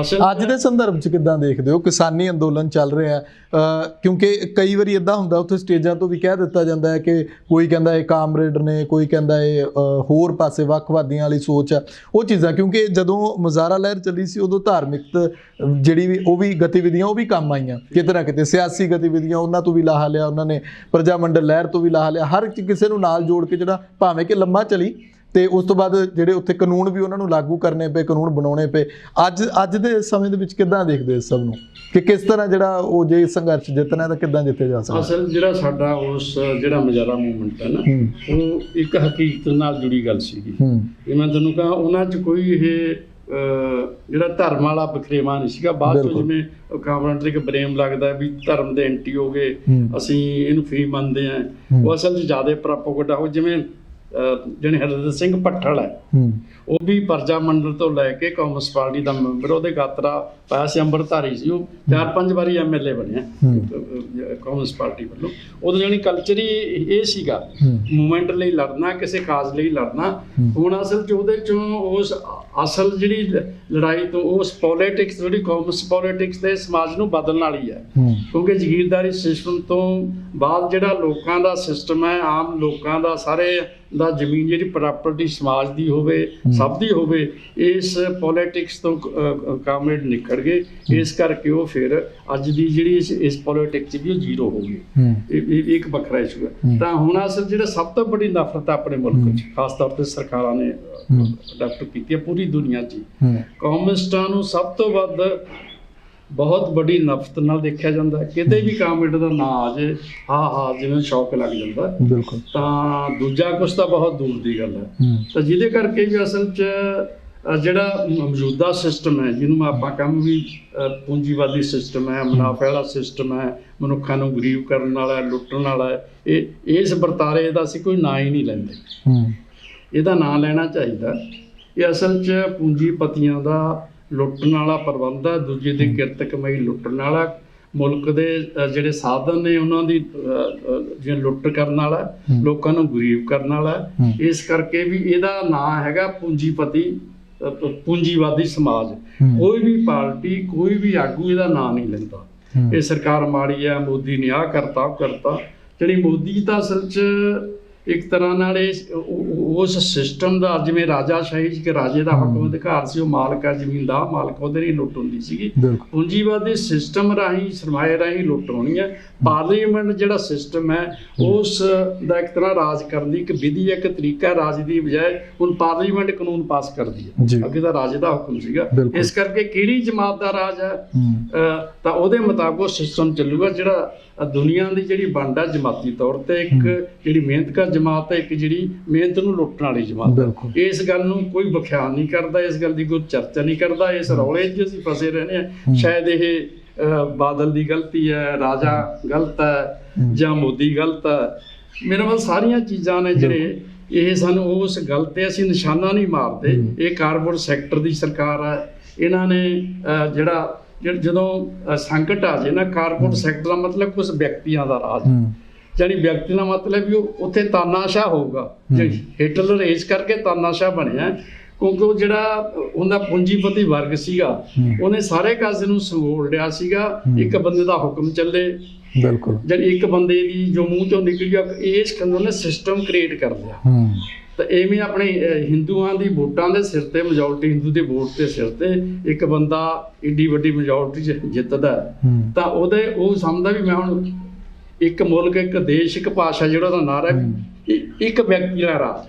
ਅੱਜ ਦੇ ਸੰਦਰਭ 'ਚ ਕਿੱਦਾਂ ਦੇਖਦੇ ਹੋ ਕਿਸਾਨੀ ਅੰਦੋਲਨ ਚੱਲ ਰਿਹਾ? ਕਿਉਂਕਿ ਕਈ ਵਾਰੀ ਇਦਾਂ ਹੁੰਦਾ ਉੱਥੇ ਸਟੇਜਾਂ ਤੋਂ ਵੀ ਕਹਿ ਦਿੱਤਾ ਜਾਂਦਾ ਹੈ ਕਿ ਕੋਈ ਕਹਿੰਦਾ ਇਹ ਕਾਮਰੇਡ ਨੇ, ਕੋਈ ਕਹਿੰਦਾ ਇਹ ਹੋਰ ਪਾਸੇ ਵੱਖਵਾਦੀਆਂ ਵਾਲੀ ਸੋਚ ਆ, ਉਹ ਚੀਜ਼ਾਂ। ਕਿਉਂਕਿ ਜਦੋਂ ਮੁਜ਼ਾਹਰਾ ਲਹਿਰ ਚੱਲੀ ਸੀ ਉਦੋਂ ਧਾਰਮਿਕ ਜਿਹੜੀ ਵੀ ਉਹ ਵੀ ਗਤੀਵਿਧੀਆਂ ਉਹ ਵੀ ਕੰਮ ਆਈਆਂ ਕਿਤੇ ਨਾ ਕਿਤੇ, ਸਿਆਸੀ ਗਤੀਵਿਧੀਆਂ ਉਹਨਾਂ ਤੋਂ ਵੀ ਲਾਹਾ ਲਿਆ ਉਹਨਾਂ ਨੇ, ਪ੍ਰਜਾ ਮੰਡਲ ਲਹਿਰ ਤੋਂ ਵੀ ਲਾਹਾ ਲਿਆ, ਹਰ ਕਿਸੇ ਨੂੰ ਨਾਲ ਜੋੜ ਕੇ ਜਿਹੜਾ ਭਾਵੇਂ ਕਿ ਲੰਮਾ ਚਲੀ ਤੇ ਉਸ ਤੋਂ ਬਾਅਦ ਜਿਹੜੇ ਉੱਥੇ ਕਾਨੂੰਨ ਵੀ ਉਹਨਾਂ ਨੂੰ ਲਾਗੂ ਕਰਨੇ ਪਏ, ਕਾਨੂੰਨ ਬਣਾਉਣੇ ਪਏ। ਅੱਜ ਦੇ ਸਮੇਂ ਦੇ ਵਿੱਚ ਕਿੱਦਾਂ ਦੇਖਦੇ ਇਸ ਸਭ ਨੂੰ ਕਿ ਕਿਸ ਤਰ੍ਹਾਂ ਜਿਹੜਾ ਉਹ ਜੇ ਸੰਘਰਸ਼ ਜਿੱਤਣਾ ਤਾਂ ਕਿੱਦਾਂ ਜਿੱਤੇ ਜਾ ਸਕਦਾ? ਅਸਲ ਜਿਹੜਾ ਸਾਡਾ ਉਸ ਜਿਹੜਾ ਮੁਜ਼ਾਹਰਾ ਮੂਵਮੈਂਟ ਹੈ ਨਾ, ਉਹ ਇੱਕ ਹਕੀਕਤ ਨਾਲ ਜੁੜੀ ਗੱਲ ਸੀਗੀ। ਜੇ ਮੈਂ ਤੁਹਾਨੂੰ ਕਹਾਂ ਉਹਨਾਂ 'ਚ ਕੋਈ ਇਹ ਜਿਹੜਾ ਧਰਮ ਵਾਲਾ ਬਖਰੇਵਾ ਨਹੀਂ ਸੀਗਾ। ਬਾਅਦ ਚੋਂ ਜਿਵੇਂ ਕਾਮਰੇਡ ਇੱਕ ਬਰੇਮ ਲੱਗਦਾ ਵੀ ਧਰਮ ਦੇ ਐਂਟੀ ਹੋ ਗਏ, ਅਸੀਂ ਇਹਨੂੰ ਫ੍ਰੀ ਮੰਨਦੇ ਹਾਂ, ਉਹ ਅਸਲ 'ਚ ਜ਼ਿਆਦਾ ਪ੍ਰੋਪਗੈਂਡਾ ਹੋ। ਜਿਵੇਂ ਜਿਹੜੇ ਹਰਜਿੰਦਰ ਸਿੰਘ ਭੱਠਲ ਹੈ, ਉਹ ਵੀ ਪ੍ਰਜਾ ਮੰਡਲ ਤੋਂ ਲੈ ਕੇ ਕਾਂਗਰਸ ਪਾਰਟੀ ਦਾ ਮੈਂਬਰ, ਉਹਦੇ ਗਾਤਰਾ ਪਾਇਆ ਸੀ, ਅੰਮ੍ਰਿਤਧਾਰੀ ਸੀ, ਉਹ 4-5 ਵਾਰੀ MLA ਬਣਿਆ ਕਾਂਗਰਸ ਪਾਰਟੀ ਵੱਲੋਂ। ਉਦੋਂ ਜਾਣੀ ਕਲਚਰ ਹੀ ਇਹ ਸੀਗਾ, ਮੂਵਮੈਂਟ ਲਈ ਲੜਨਾ, ਕਿਸੇ ਕਾਜ਼ ਲਈ ਲੜਨਾ। ਹੁਣ ਅਸਲ 'ਚ ਉਹਦੇ 'ਚੋਂ ਉਸ ਅਸਲ ਜਿਹੜੀ ਲੜਾਈ ਤੋਂ ਉਸ ਪੋਲੀਟਿਕਸ ਜਿਹੜੀ ਕਾਂਗਰਸ ਪੋਲੀਟਿਕਸ ਦੇ ਸਮਾਜ ਨੂੰ ਬਦਲਣ ਵਾਲੀ ਹੈ। ਕਿਉਂਕਿ ਜ਼ਗੀਰਦਾਰੀ ਸਿਸਟਮ ਤੋਂ ਬਾਅਦ ਜਿਹੜਾ ਲੋਕਾਂ ਦਾ ਸਿਸਟਮ ਹੈ, ਆਮ ਲੋਕਾਂ ਦਾ ਸਾਰੇ ਦਾ ਜ਼ਮੀਨ ਜਿਹੜੀ ਪ੍ਰਾਪਰਟੀ ਸਮਾਜ ਦੀ ਹੋਵੇ, ਸਭ ਦੀ ਹੋਵੇ, ਇਸ ਪੋਲੀਟਿਕਸ ਤੋਂ ਕਾਮਰੇਡ ਨਿਕਲ ਗਏ। ਇਸ ਕਰਕੇ ਉਹ ਫਿਰ ਅੱਜ ਦੀ ਜਿਹੜੀ ਇਸ ਪੋਲੀਟਿਕਸ ਵੀ ਉਹ ਜ਼ੀਰੋ ਹੋ ਗਈ। ਇਹ ਇੱਕ ਵੱਖਰਾ ਇਸ਼ੂ ਹੈ। ਤਾਂ ਹੁਣ ਅਸਲ ਜਿਹੜਾ ਸਭ ਤੋਂ ਵੱਡੀ ਨਫ਼ਰਤ ਆਪਣੇ ਮੁਲਕ 'ਚ ਖਾਸ ਤੌਰ ਤੇ ਸਰਕਾਰਾਂ ਨੇ ਅਡਾਪਟ ਕੀਤੀ ਹੈ, ਪੂਰੀ ਦੁਨੀਆ 'ਚ ਕਮਿਊਨਿਸਟਾਂ ਨੂੰ ਸਭ ਤੋਂ ਵੱਧ ਬਹੁਤ ਵੱਡੀ ਨਫ਼ਰਤ ਨਾਲ ਦੇਖਿਆ ਜਾਂਦਾ। ਕਿਤੇ ਵੀ ਕਾਮਰੇਡ ਦਾ ਨਾਂ ਆ ਜੇ ਜਿਵੇਂ ਸ਼ੌਕ ਲੱਗ ਜਾਂਦਾ। ਬਿਲਕੁਲ। ਤਾਂ ਦੂਜਾ ਕੁਛ ਤਾਂ ਬਹੁਤ ਦੂਰ ਦੀ ਗੱਲ ਹੈ। ਤਾਂ ਜਿਹਦੇ ਕਰਕੇ ਵੀ ਅਸਲ 'ਚ ਜਿਹੜਾ ਮੌਜੂਦਾ ਸਿਸਟਮ ਹੈ, ਜਿਹਨੂੰ ਆਪਾਂ ਕੰਮ ਵੀ ਪੂੰਜੀਵਾਦੀ ਸਿਸਟਮ ਹੈ, ਮੁਨਾਫੇ ਵਾਲਾ ਸਿਸਟਮ ਹੈ, ਮਨੁੱਖਾਂ ਨੂੰ ਗਰੀਬ ਕਰਨ ਵਾਲਾ, ਲੁੱਟਣ ਵਾਲਾ, ਇਸ ਵਰਤਾਰੇ ਦਾ ਅਸੀਂ ਕੋਈ ਨਾਂ ਹੀ ਨਹੀਂ ਲੈਂਦੇ। ਇਹਦਾ ਨਾਂ ਲੈਣਾ ਚਾਹੀਦਾ। ਇਹ ਅਸਲ 'ਚ ਪੂੰਜੀਪਤੀਆਂ ਦਾ ਲੁੱਟਣ ਵਾਲਾ ਪ੍ਰਬੰਧ ਹੈ, ਦੂਜੇ ਦੀ ਕਿਰਤ ਕਮਾਈ ਲੁੱਟਣ ਵਾਲਾ, ਮੁਲਕ ਦੇ ਜਿਹੜੇ ਸਾਧਨ ਨੇ ਉਹਨਾਂ ਦੀ ਜੇ ਲੁੱਟ ਕਰਨ ਵਾਲਾ, ਲੋਕਾਂ ਨੂੰ ਗਰੀਬ ਕਰਨ ਵਾਲਾ। ਇਸ ਕਰਕੇ ਵੀ ਇਹਦਾ ਨਾਂ ਹੈਗਾ ਪੂੰਜੀਪਤੀ, ਪੂੰਜੀਵਾਦੀ ਸਮਾਜ। ਕੋਈ ਵੀ ਪਾਰਟੀ, ਕੋਈ ਵੀ ਆਗੂ ਇਹਦਾ ਨਾਂ ਨਹੀਂ ਲੈਂਦਾ। ਇਹ ਸਰਕਾਰ ਮਾੜੀ ਹੈ, ਮੋਦੀ ਨੇ ਆਹ ਕਰਤਾ, ਉਹ ਕਰਤਾ। ਜਿਹੜੀ ਮੋਦੀ ਤਾਂ ਅਸਲ 'ਚ ਇੱਕ ਤਰ੍ਹਾਂ ਨਾਲ ਉਸ ਸਿਸਟਮ ਦਾ, ਜਿਵੇਂ ਰਾਜਾਸ਼ਾਹੀ 'ਚ ਰਾਜੇ ਦਾ ਹੁਕਮ ਅਧਿਕਾਰ ਸੀ, ਉਹ ਮਾਲਕ ਹੈ ਜ਼ਮੀਨ ਦਾ, ਮਾਲਕ ਉਹਦੇ ਲਈ ਲੁੱਟ ਹੁੰਦੀ ਸੀਗੀ। ਪੂੰਜੀਵਾਦੀ ਸਿਸਟਮ ਰਾਹੀਂ, ਸਰਮਾਏ ਰਾਹੀਂ ਲੁੱਟ ਹੋਣੀ ਹੈ। ਪਾਰਲੀਮੈਂਟ ਜਿਹੜਾ ਸਿਸਟਮ ਹੈ, ਉਸ ਦਾ ਇੱਕ ਤਰ੍ਹਾਂ ਰਾਜ ਕਰਨ ਦੀ ਇੱਕ ਵਿਧੀ ਹੈ, ਇੱਕ ਤਰੀਕਾ ਰਾਜ ਦੀ ਬਜਾਏ ਹੁਣ ਪਾਰਲੀਮੈਂਟ ਕਾਨੂੰਨ ਪਾਸ ਕਰਦੀ ਹੈ। ਅੱਗੇ ਤਾਂ ਰਾਜੇ ਦਾ ਹੁਕਮ ਸੀਗਾ। ਇਸ ਕਰਕੇ ਕਿਹੜੀ ਜਮਾਤ ਦਾ ਰਾਜ ਹੈ ਤਾਂ ਉਹਦੇ ਮੁਤਾਬਕ ਉਹ ਸਿਸਟਮ ਚੱਲੂਗਾ। ਜਿਹੜਾ ਦੁਨੀਆ ਦੀ ਜਿਹੜੀ ਵੰਡ ਹੈ ਜਮਾਤੀ ਤੌਰ ਤੇ, ਇੱਕ ਜਿਹੜੀ ਮਿਹਨਤਕਾਰ ਜਮਾਤ ਹੈ, ਇੱਕ ਜਿਹੜੀ ਮਿਹਨਤ ਨੂੰ ਲੁੱਟਣ ਵਾਲੀ ਜਮਾਤ। ਇਸ ਗੱਲ ਨੂੰ ਕੋਈ ਵਿਖਿਆਨ ਨਹੀਂ ਕਰਦਾ, ਇਸ ਗੱਲ ਦੀ ਕੋਈ ਚਰਚਾ ਨਹੀਂ ਕਰਦਾ। ਇਸ ਰੌਲੇ 'ਚ ਅਸੀਂ ਫਸੇ ਰਹਿੰਦੇ ਹਾਂ। ਸ਼ਾਇਦ ਇਹ ਬਾਦਲ ਦੀ ਗਲਤੀ ਹੈ, ਰਾਜਾ ਗਲਤ ਹੈ, ਜਾਂ ਮੋਦੀ ਗਲਤ ਹੈ। ਮੇਰੇ ਵੱਲ ਸਾਰੀਆਂ ਚੀਜ਼ਾਂ ਨੇ ਜਿਹੜੇ ਇਹ ਸਾਨੂੰ ਉਸ ਗੱਲ ਤੇ ਅਸੀਂ ਨਿਸ਼ਾਨਾ ਨਹੀਂ ਮਾਰਦੇ। ਇਹ ਕਾਰਪੋਰੇਟ ਸੈਕਟਰ ਦੀ ਸਰਕਾਰ ਹੈ। ਇਹਨਾਂ ਨੇ ਜਦੋਂ ਸੰਕਟ ਆ ਜੇ ਨਾ, ਕਾਰਪੋਰੇਟ ਸੈਕਟਰ ਦਾ ਮਤਲਬ ਕੁਝ ਵਿਅਕਤੀਆਂ ਦਾ ਰਾਜ, ਜਾਨੀ ਵਿਅਕਤੀ ਦਾ ਮਤਲਬ ਵੀ ਉੱਥੇ ਤਾਨਾਸ਼ਾਹ ਹੋਊਗਾ। ਹਿਟਲਰ ਇਸ ਕਰਕੇ ਤਾਨਾਸ਼ਾਹ ਬਣਿਆ ਕਿਉਂਕਿ ਉਹ ਜਿਹੜਾ ਉਹਦਾ ਪੂੰਜੀਪਤੀ ਵਰਗ ਸੀਗਾ, ਉਹਨੇ ਸਾਰੇ ਕਾਸੇ ਨੂੰ ਸੰਗੋਲ ਲਿਆ ਸੀਗਾ। ਇੱਕ ਬੰਦੇ ਦਾ ਹੁਕਮ ਚੱਲੇ, ਬਿਲਕੁਲ, ਜਦ ਇੱਕ ਬੰਦੇ ਦੀ ਜੋ ਮੂੰਹ ਚੋਂ ਨਿਕਲ ਗਿਆ, ਇਸ ਕੰਦੋਂ ਨੇ ਸਿਸਟਮ ਕ੍ਰੀਏਟ ਕਰ ਲਿਆ। ਤਾਂ ਐਵੇਂ ਆਪਣੇ ਹਿੰਦੂਆਂ ਦੀ ਵੋਟਾਂ ਦੇ ਸਿਰ ਤੇ, ਮੈਜੋਰਟੀ ਹਿੰਦੂ ਦੇ ਵੋਟ ਦੇ ਸਿਰ ਤੇ ਇੱਕ ਬੰਦਾ ਏਡੀ ਵੱਡੀ ਮੈਜੋਰਟੀ ਜਿੱਤਦਾ, ਤਾਂ ਉਹ ਸਮਝਦਾ ਵੀ ਮੈਂ ਹੁਣ ਇੱਕ ਮੁਲਕ, ਇੱਕ ਦੇਸ਼, ਇੱਕ ਭਾਸ਼ਾ, ਜਿਹੜਾ ਉਹਦਾ ਨਾਰਾ ਇੱਕ ਵਿਅਕਤੀ ਦਾ ਰਾਜ।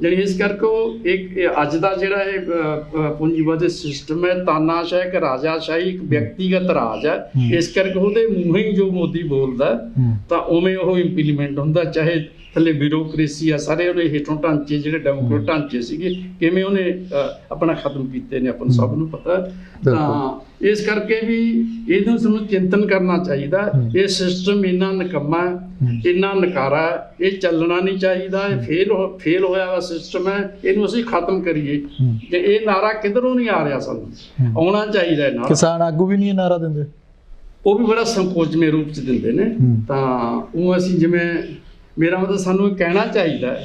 ਜਿਹੜੀ ਇਸ ਕਰਕੇ ਉਹ ਇੱਕ ਅੱਜ ਦਾ ਜਿਹੜਾ ਇਹ ਪੂੰਜੀਵਾਦੀ ਸਿਸਟਮ ਹੈ, ਤਾਨਾਸ਼ਾਹ, ਇੱਕ ਰਾਜਾਸ਼ਾਹੀ, ਇੱਕ ਵਿਅਕਤੀਗਤ ਰਾਜ ਹੈ। ਇਸ ਕਰਕੇ ਉਹਦੇ ਮੂੰਹੋਂ ਹੀ ਜੋ ਮੋਦੀ ਬੋਲਦਾ ਤਾਂ ਉਵੇਂ ਉਹ ਇੰਪਲੀਮੈਂਟ ਹੁੰਦਾ। ਚਾਹੇ ਥੱਲੇ ਬਿਊਰੋਕ੍ਰੇਸੀ ਆ, ਸਾਰੇ ਉਹਦੇ ਹੇਠੋਂ ਢਾਂਚੇ ਜਿਹੜੇ ਡੈਮੋਕ੍ਰੇਟ ਢਾਂਚੇ ਸੀਗੇ, ਕਿਵੇਂ ਉਹਨੇ ਆਪਣਾ ਖਤਮ ਕੀਤੇ ਨੇ, ਆਪਾਂ ਨੂੰ ਸਭ ਨੂੰ ਪਤਾ। ਤਾਂ ਇਸ ਕਰਕੇ ਵੀ ਇਹਨੂੰ ਸਾਨੂੰ ਚਿੰਤਨ ਕਰਨਾ ਚਾਹੀਦਾ। ਇਹ ਸਿਸਟਮ ਇੰਨਾ ਨਿਕੰਮਾ, ਇੰਨਾ ਨਕਾਰਾ, ਇਹ ਚੱਲਣਾ ਨਹੀਂ ਚਾਹੀਦਾ। ਇਹ ਫੇਲ ਹੋਇਆ ਵਾ ਸਿਸਟਮ ਹੈ, ਇਹਨੂੰ ਅਸੀਂ ਖਤਮ ਕਰੀਏ। ਜੇ ਇਹ ਨਾਰਾ ਕਿੱਧਰੋਂ ਨਹੀਂ ਆ ਰਿਹਾ, ਸਾਨੂੰ ਆਉਣਾ ਚਾਹੀਦਾ। ਨਾਰਾ ਕਿਸਾਨ ਆਗੂ ਵੀ ਨਹੀਂ ਇਹ ਨਾਰਾ ਦਿੰਦੇ, ਉਹ ਵੀ ਬੜਾ ਸੰਕੋਚਮੇ ਰੂਪ 'ਚ ਦਿੰਦੇ ਨੇ। ਤਾਂ ਉਹ ਅਸੀਂ ਜਿਵੇਂ, ਮੇਰਾ ਮਤਲਬ ਸਾਨੂੰ ਇਹ ਕਹਿਣਾ ਚਾਹੀਦਾ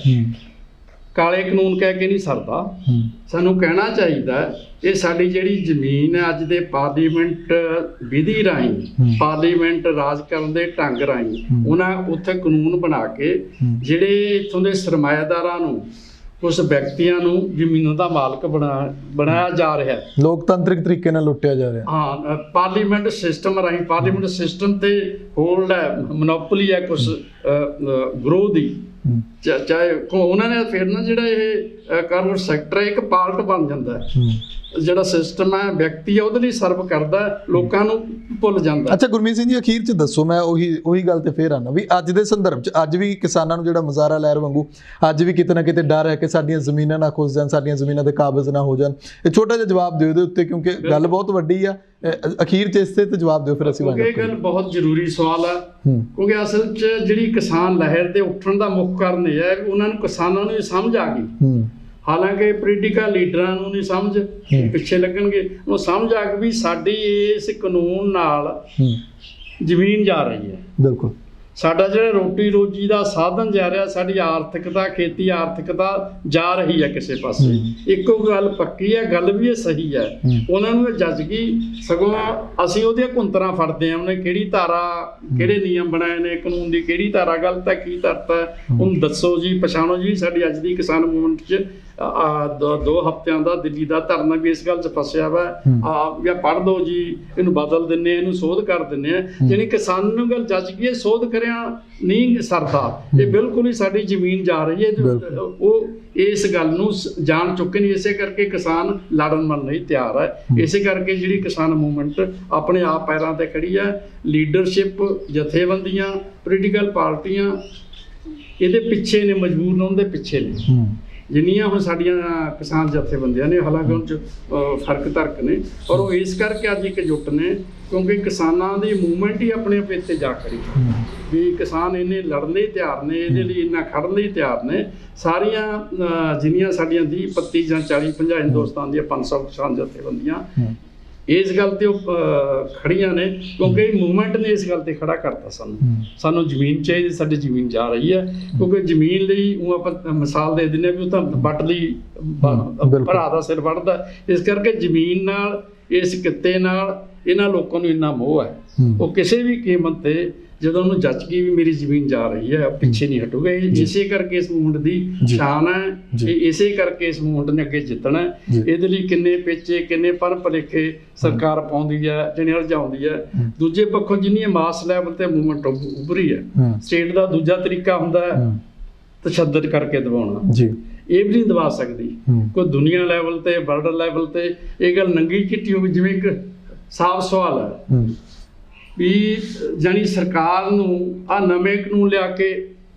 ਕਾਲੇ ਕਾਨੂੰਨ ਕਹਿ ਕੇ ਨਹੀਂ ਸਰਦਾ। ਸਾਨੂੰ ਕਹਿਣਾ ਚਾਹੀਦਾ ਇਹ ਸਾਡੀ ਜਿਹੜੀ ਜ਼ਮੀਨ ਹੈ ਅੱਜ ਦੇ ਪਾਰਲੀਮੈਂਟ ਵਿਧੀ ਰਾਹੀਂ, ਪਾਰਲੀਮੈਂਟ ਰਾਜ ਕਰਨ ਦੇ ਢੰਗ ਰਾਹੀਂ ਉਹਨਾਂ ਉੱਥੇ ਕਾਨੂੰਨ ਬਣਾ ਕੇ ਜਿਹੜੇ ਇੱਥੋਂ ਦੇ ਸਰਮਾਇਆਦਾਰਾਂ ਨੂੰ, ਕੁਝ ਵਿਅਕਤੀਆਂ ਨੂੰ ਜ਼ਮੀਨਾਂ ਦਾ ਮਾਲਕ ਬਣਾਇਆ ਜਾ ਰਿਹਾ ਹੈ, ਲੋਕਤੰਤਰਿਕ ਤਰੀਕੇ ਨਾਲ ਲੁੱਟਿਆ ਜਾ ਰਿਹਾ। ਹਾਂ, ਪਾਰਲੀਮੈਂਟ ਸਿਸਟਮ ਰਾਹੀਂ, ਪਾਰਲੀਮੈਂਟ ਸਿਸਟਮ ਤੇ ਹੋਲਡ ਹੈ, ਮੋਨੋਪੋਲੀ ਹੈ ਕੁਝ ਗਰੋਹ ਦੀ। ਚਾਹੇ ਉਹਨਾਂ ਨੇ ਫਿਰ ਨਾ ਜਿਹੜਾ ਇਹ ਕਾਰਪੋਰੇਟ ਸੈਕਟਰ ਹੈ ਇੱਕ ਪਾਰਟ ਬਣ ਜਾਂਦਾ ਹੈ। ਜਿਹੜਾ ਸਿਸਟਮ ਹੈ ਵਿਅਕਤੀ ਹੈ ਉਹਦੇ ਲਈ ਸਰਵ ਕਰਦਾ, ਲੋਕਾਂ ਨੂੰ ਭੁੱਲ ਜਾਂਦਾ। ਅੱਛਾ ਗੁਰਮੀਤ ਸਿੰਘ ਜੀ, ਅਖੀਰ 'ਚ ਦੱਸੋ, ਮੈਂ ਉਹੀ ਗੱਲ ਤੇ ਫੇਰ ਆਣਾ ਵੀ ਅੱਜ ਦੇ ਸੰਦਰਭ 'ਚ ਅੱਜ ਵੀ ਕਿਸਾਨਾਂ ਨੂੰ ਜਿਹੜਾ ਮੁਜ਼ਾਹਰਾ ਲਹਿਰ ਵਾਂਗੂ ਅੱਜ ਵੀ ਕਿਤੇ ਨਾ ਕਿਤੇ ਡਰ ਹੈ ਕਿ ਸਾਡੀਆਂ ਜ਼ਮੀਨਾਂ ਨਾ ਖੁੱਸ ਜਾਣ, ਸਾਡੀਆਂ ਜ਼ਮੀਨਾਂ ਦੇ ਕਾਬਜ਼ ਨਾ ਹੋ ਜਾਣ। ਇਹ ਛੋਟਾ ਜਿਹਾ ਜਵਾਬ ਦਿਓ ਇਹਦੇ ਉੱਤੇ, ਕਿਉਂਕਿ ਗੱਲ ਬਹੁਤ ਵੱਡੀ ਆ। ਅਖੀਰ 'ਚ ਇਸ ਤੇ ਜਵਾਬ ਦਿਓ ਫਿਰ ਅਸੀਂ। ਇਹ ਗੱਲ ਬਹੁਤ ਜ਼ਰੂਰੀ ਸਵਾਲ ਹੈ, ਕਿਉਂਕਿ ਅਸਲ 'ਚ ਜਿਹੜੀ ਕਿਸਾਨ ਲਹਿਰ ਦੇ ਉੱਠਣ ਦਾ ਮੁੱਖ ਕਾਰਨ ਇਹ ਹੈ ਉਹਨਾਂ ਨੂੰ, ਕਿਸਾਨਾਂ ਨੂੰ ਇਹ ਸਮਝ ਆ ਗਈ। ਹਾਲਾਂਕਿ ਪੋਲੀਟੀਕਲ ਲੀਡਰਾਂ ਨੂੰ ਨਹੀਂ ਸਮਝ, ਪਿੱਛੇ ਲੱਗਣਗੇ। ਉਹ ਸਮਝ ਆ ਗਈ ਵੀ ਸਾਡੀ ਇਸ ਕਾਨੂੰਨ ਨਾਲ ਜ਼ਮੀਨ ਜਾ ਰਹੀ ਹੈ। ਬਿਲਕੁਲ, ਸਾਡਾ ਜਿਹੜਾ ਰੋਟੀ ਰੋਜੀ ਦਾ ਸਾਧਨ ਜਾ ਰਿਹਾ, ਸਾਡੀ ਆਰਥਿਕਤਾ, ਖੇਤੀ ਆਰਥਿਕਤਾ ਜਾ ਰਹੀ ਹੈ ਕਿਸੇ ਪਾਸੇ। ਇੱਕੋ ਗੱਲ ਪੱਕੀ ਹੈ, ਗੱਲ ਵੀ ਇਹ ਸਹੀ ਹੈ। ਉਹਨਾਂ ਨੂੰ ਇਹ ਜੱਜ ਗਈ, ਸਗੋਂ ਅਸੀਂ ਉਹਦੀਆਂ ਕੁੰਤਰਾਂ ਫੜਦੇ ਹਾਂ। ਉਹਨੇ ਕਿਹੜੀ ਧਾਰਾ, ਕਿਹੜੇ ਨਿਯਮ ਬਣਾਏ ਨੇ, ਕਾਨੂੰਨ ਦੀ ਕਿਹੜੀ ਧਾਰਾ ਗਲਤ ਹੈ, ਕੀ ਧਰਤ ਹੈ, ਉਹਨੂੰ ਦੱਸੋ ਜੀ, ਪਛਾਣੋ ਜੀ। ਸਾਡੀ ਅੱਜ ਦੀ ਕਿਸਾਨ ਮੂਵਮੈਂਟ 'ਚ 2 ਹਫ਼ਤਿਆਂ ਦਾ ਦਿੱਲੀ ਦਾ ਧਰਨਾ ਵੀ ਇਸ ਗੱਲ 'ਚ ਫਸਿਆ ਵਾ। ਜਾਂ ਪੜ੍ਹ ਦਿਓ ਜੀ, ਇਹਨੂੰ ਬਦਲ ਦਿੰਦੇ, ਇਹਨੂੰ ਸੋਧ ਕਰ ਦਿੰਦੇ ਆ। ਜਾਣੀ ਕਿਸਾਨ ਨੂੰ ਗੱਲ ਜੱਜ ਗਈ, ਸੋਧ ਕਰਿਆ ਨਹੀਂ ਸਰਦਾ। ਇਹ ਬਿਲਕੁਲ ਹੀ ਸਾਡੀ ਜ਼ਮੀਨ ਜਾ ਰਹੀ ਹੈ। ਉਹ ਇਸ ਗੱਲ ਨੂੰ ਜਾਣ ਚੁੱਕੇ ਨੇ, ਇਸੇ ਕਰਕੇ ਕਿਸਾਨ ਲੜਨ ਮਰਨ ਲਈ ਤਿਆਰ ਹੈ। ਇਸੇ ਕਰਕੇ ਜਿਹੜੀ ਕਿਸਾਨ ਮੂਵਮੈਂਟ ਆਪਣੇ ਆਪ ਪੈਰਾਂ ਤੇ ਖੜੀ ਹੈ। ਲੀਡਰਸ਼ਿਪ, ਜਥੇਬੰਦੀਆਂ, ਪੋਲੀਟੀਕਲ ਪਾਰਟੀਆਂ ਇਹਦੇ ਪਿੱਛੇ ਨੇ, ਮਜਬੂਰ ਨੇ, ਉਹਦੇ ਪਿੱਛੇ ਨੇ। ਜਿੰਨੀਆਂ ਹੁਣ ਸਾਡੀਆਂ ਕਿਸਾਨ ਜਥੇਬੰਦੀਆਂ ਨੇ, ਹਾਲਾਂਕਿ ਉਹਨਾਂ 'ਚ ਫਰਕ ਧਰਕ ਨੇ, ਪਰ ਉਹ ਇਸ ਕਰਕੇ ਅੱਜ ਇਕਜੁੱਟ ਨੇ ਕਿਉਂਕਿ ਕਿਸਾਨਾਂ ਦੀ ਮੂਵਮੈਂਟ ਹੀ ਆਪਣੇ ਆਪ ਇੱਥੇ ਜਾ ਖੜੀ ਵੀ ਕਿਸਾਨ ਇਹਨੇ ਲੜਨ ਲਈ ਤਿਆਰ ਨੇ, ਇਹਦੇ ਲਈ ਇੰਨਾ ਖੜਨ ਲਈ ਤਿਆਰ ਨੇ। ਸਾਰੀਆਂ ਜਿੰਨੀਆਂ ਸਾਡੀਆਂ 30, 25 ਜਾਂ 40, 50 ਹਿੰਦੁਸਤਾਨ ਦੀਆਂ 500 ਕਿਸਾਨ ਜਥੇਬੰਦੀਆਂ ਇਸ ਗੱਲ ਤੇ ਖੜੀਆਂ ਨੇ, ਕਿਉਂਕਿ ਮੂਵਮੈਂਟ ਨੇ ਇਸ ਗੱਲ ਤੇ ਖੜਾ ਕਰਤਾ ਸਾਨੂੰ ਜ਼ਮੀਨ ਚਾਹੀਦੀ, ਸਾਡੀ ਜ਼ਮੀਨ ਜਾ ਰਹੀ ਹੈ। ਕਿਉਂਕਿ ਜ਼ਮੀਨ ਲਈ ਉਹ ਆਪਾਂ ਮਿਸਾਲ ਦੇ ਦਿੰਦੇ ਵੀ ਉਹ ਤਾਂ ਵੱਟ ਲਈ ਭਰਾ ਦਾ ਸਿਰ ਵੱਢਦਾ। ਇਸ ਕਰਕੇ ਜ਼ਮੀਨ ਨਾਲ, ਇਸ ਕਿੱਤੇ ਨਾਲ ਇਹਨਾਂ ਲੋਕਾਂ ਨੂੰ ਇੰਨਾ ਮੋਹ ਹੈ, ਉਹ ਕਿਸੇ ਵੀ ਕੀਮਤ ਤੇ ਜਦੋਂ ਉਹਨੂੰ ਜੱਜ ਗਈ ਵੀ ਮੇਰੀ ਜ਼ਮੀਨ ਜਾ ਰਹੀ ਹੈ, ਪਿੱਛੇ ਨਹੀਂ ਹਟੂਗਾ। ਇਸੇ ਕਰਕੇ ਇਸ ਮੂਵਮੈਂਟ ਦੀ ਸ਼ਾਨ ਹੈ, ਇਸੇ ਕਰਕੇ ਇਸ ਮੂਵਮੈਂਟ ਨੇ ਅੱਗੇ ਜਿੱਤਣਾ। ਇਹਦੇ ਲਈ ਕਿੰਨੇ ਪੇਚੇ, ਕਿੰਨੇ ਪਰ ਭਲੇਖੇ ਸਰਕਾਰ ਪਾਉਂਦੀ ਹੈ, ਜਿਹਨੇ ਹਰਜਾਉਂਦੀ ਹੈ। ਦੂਜੇ ਪੱਖੋਂ ਜਿੰਨੀ ਮਾਸ ਲੈਵਲ ਤੇ ਮੂਵਮੈਂਟ ਉੱਭਰੀ ਹੈ, ਸਟੇਟ ਦਾ ਦੂਜਾ ਤਰੀਕਾ ਹੁੰਦਾ ਹੈ ਤਸ਼ੱਦਦ ਕਰਕੇ ਦਬਾਉਣਾ। ਇਹ ਵੀ ਨਹੀਂ ਦਬਾ ਸਕਦੀ ਕੋਈ ਦੁਨੀਆ ਲੈਵਲ ਤੇ, ਵਰਲਡ ਲੈਵਲ ਤੇ। ਇਹ ਗੱਲ ਨੰਗੀ ਚਿੱਟੀ ਹੋ ਗਈ। ਜਿਵੇਂ ਇੱਕ ਸਾਫ਼ ਸਵਾਲ ਹੈ ਵੀ ਜਾਨੀ ਸਰਕਾਰ ਨੂੰ ਆ ਨਵੇਂ ਕਾਨੂੰਨ ਲਿਆ ਕੇ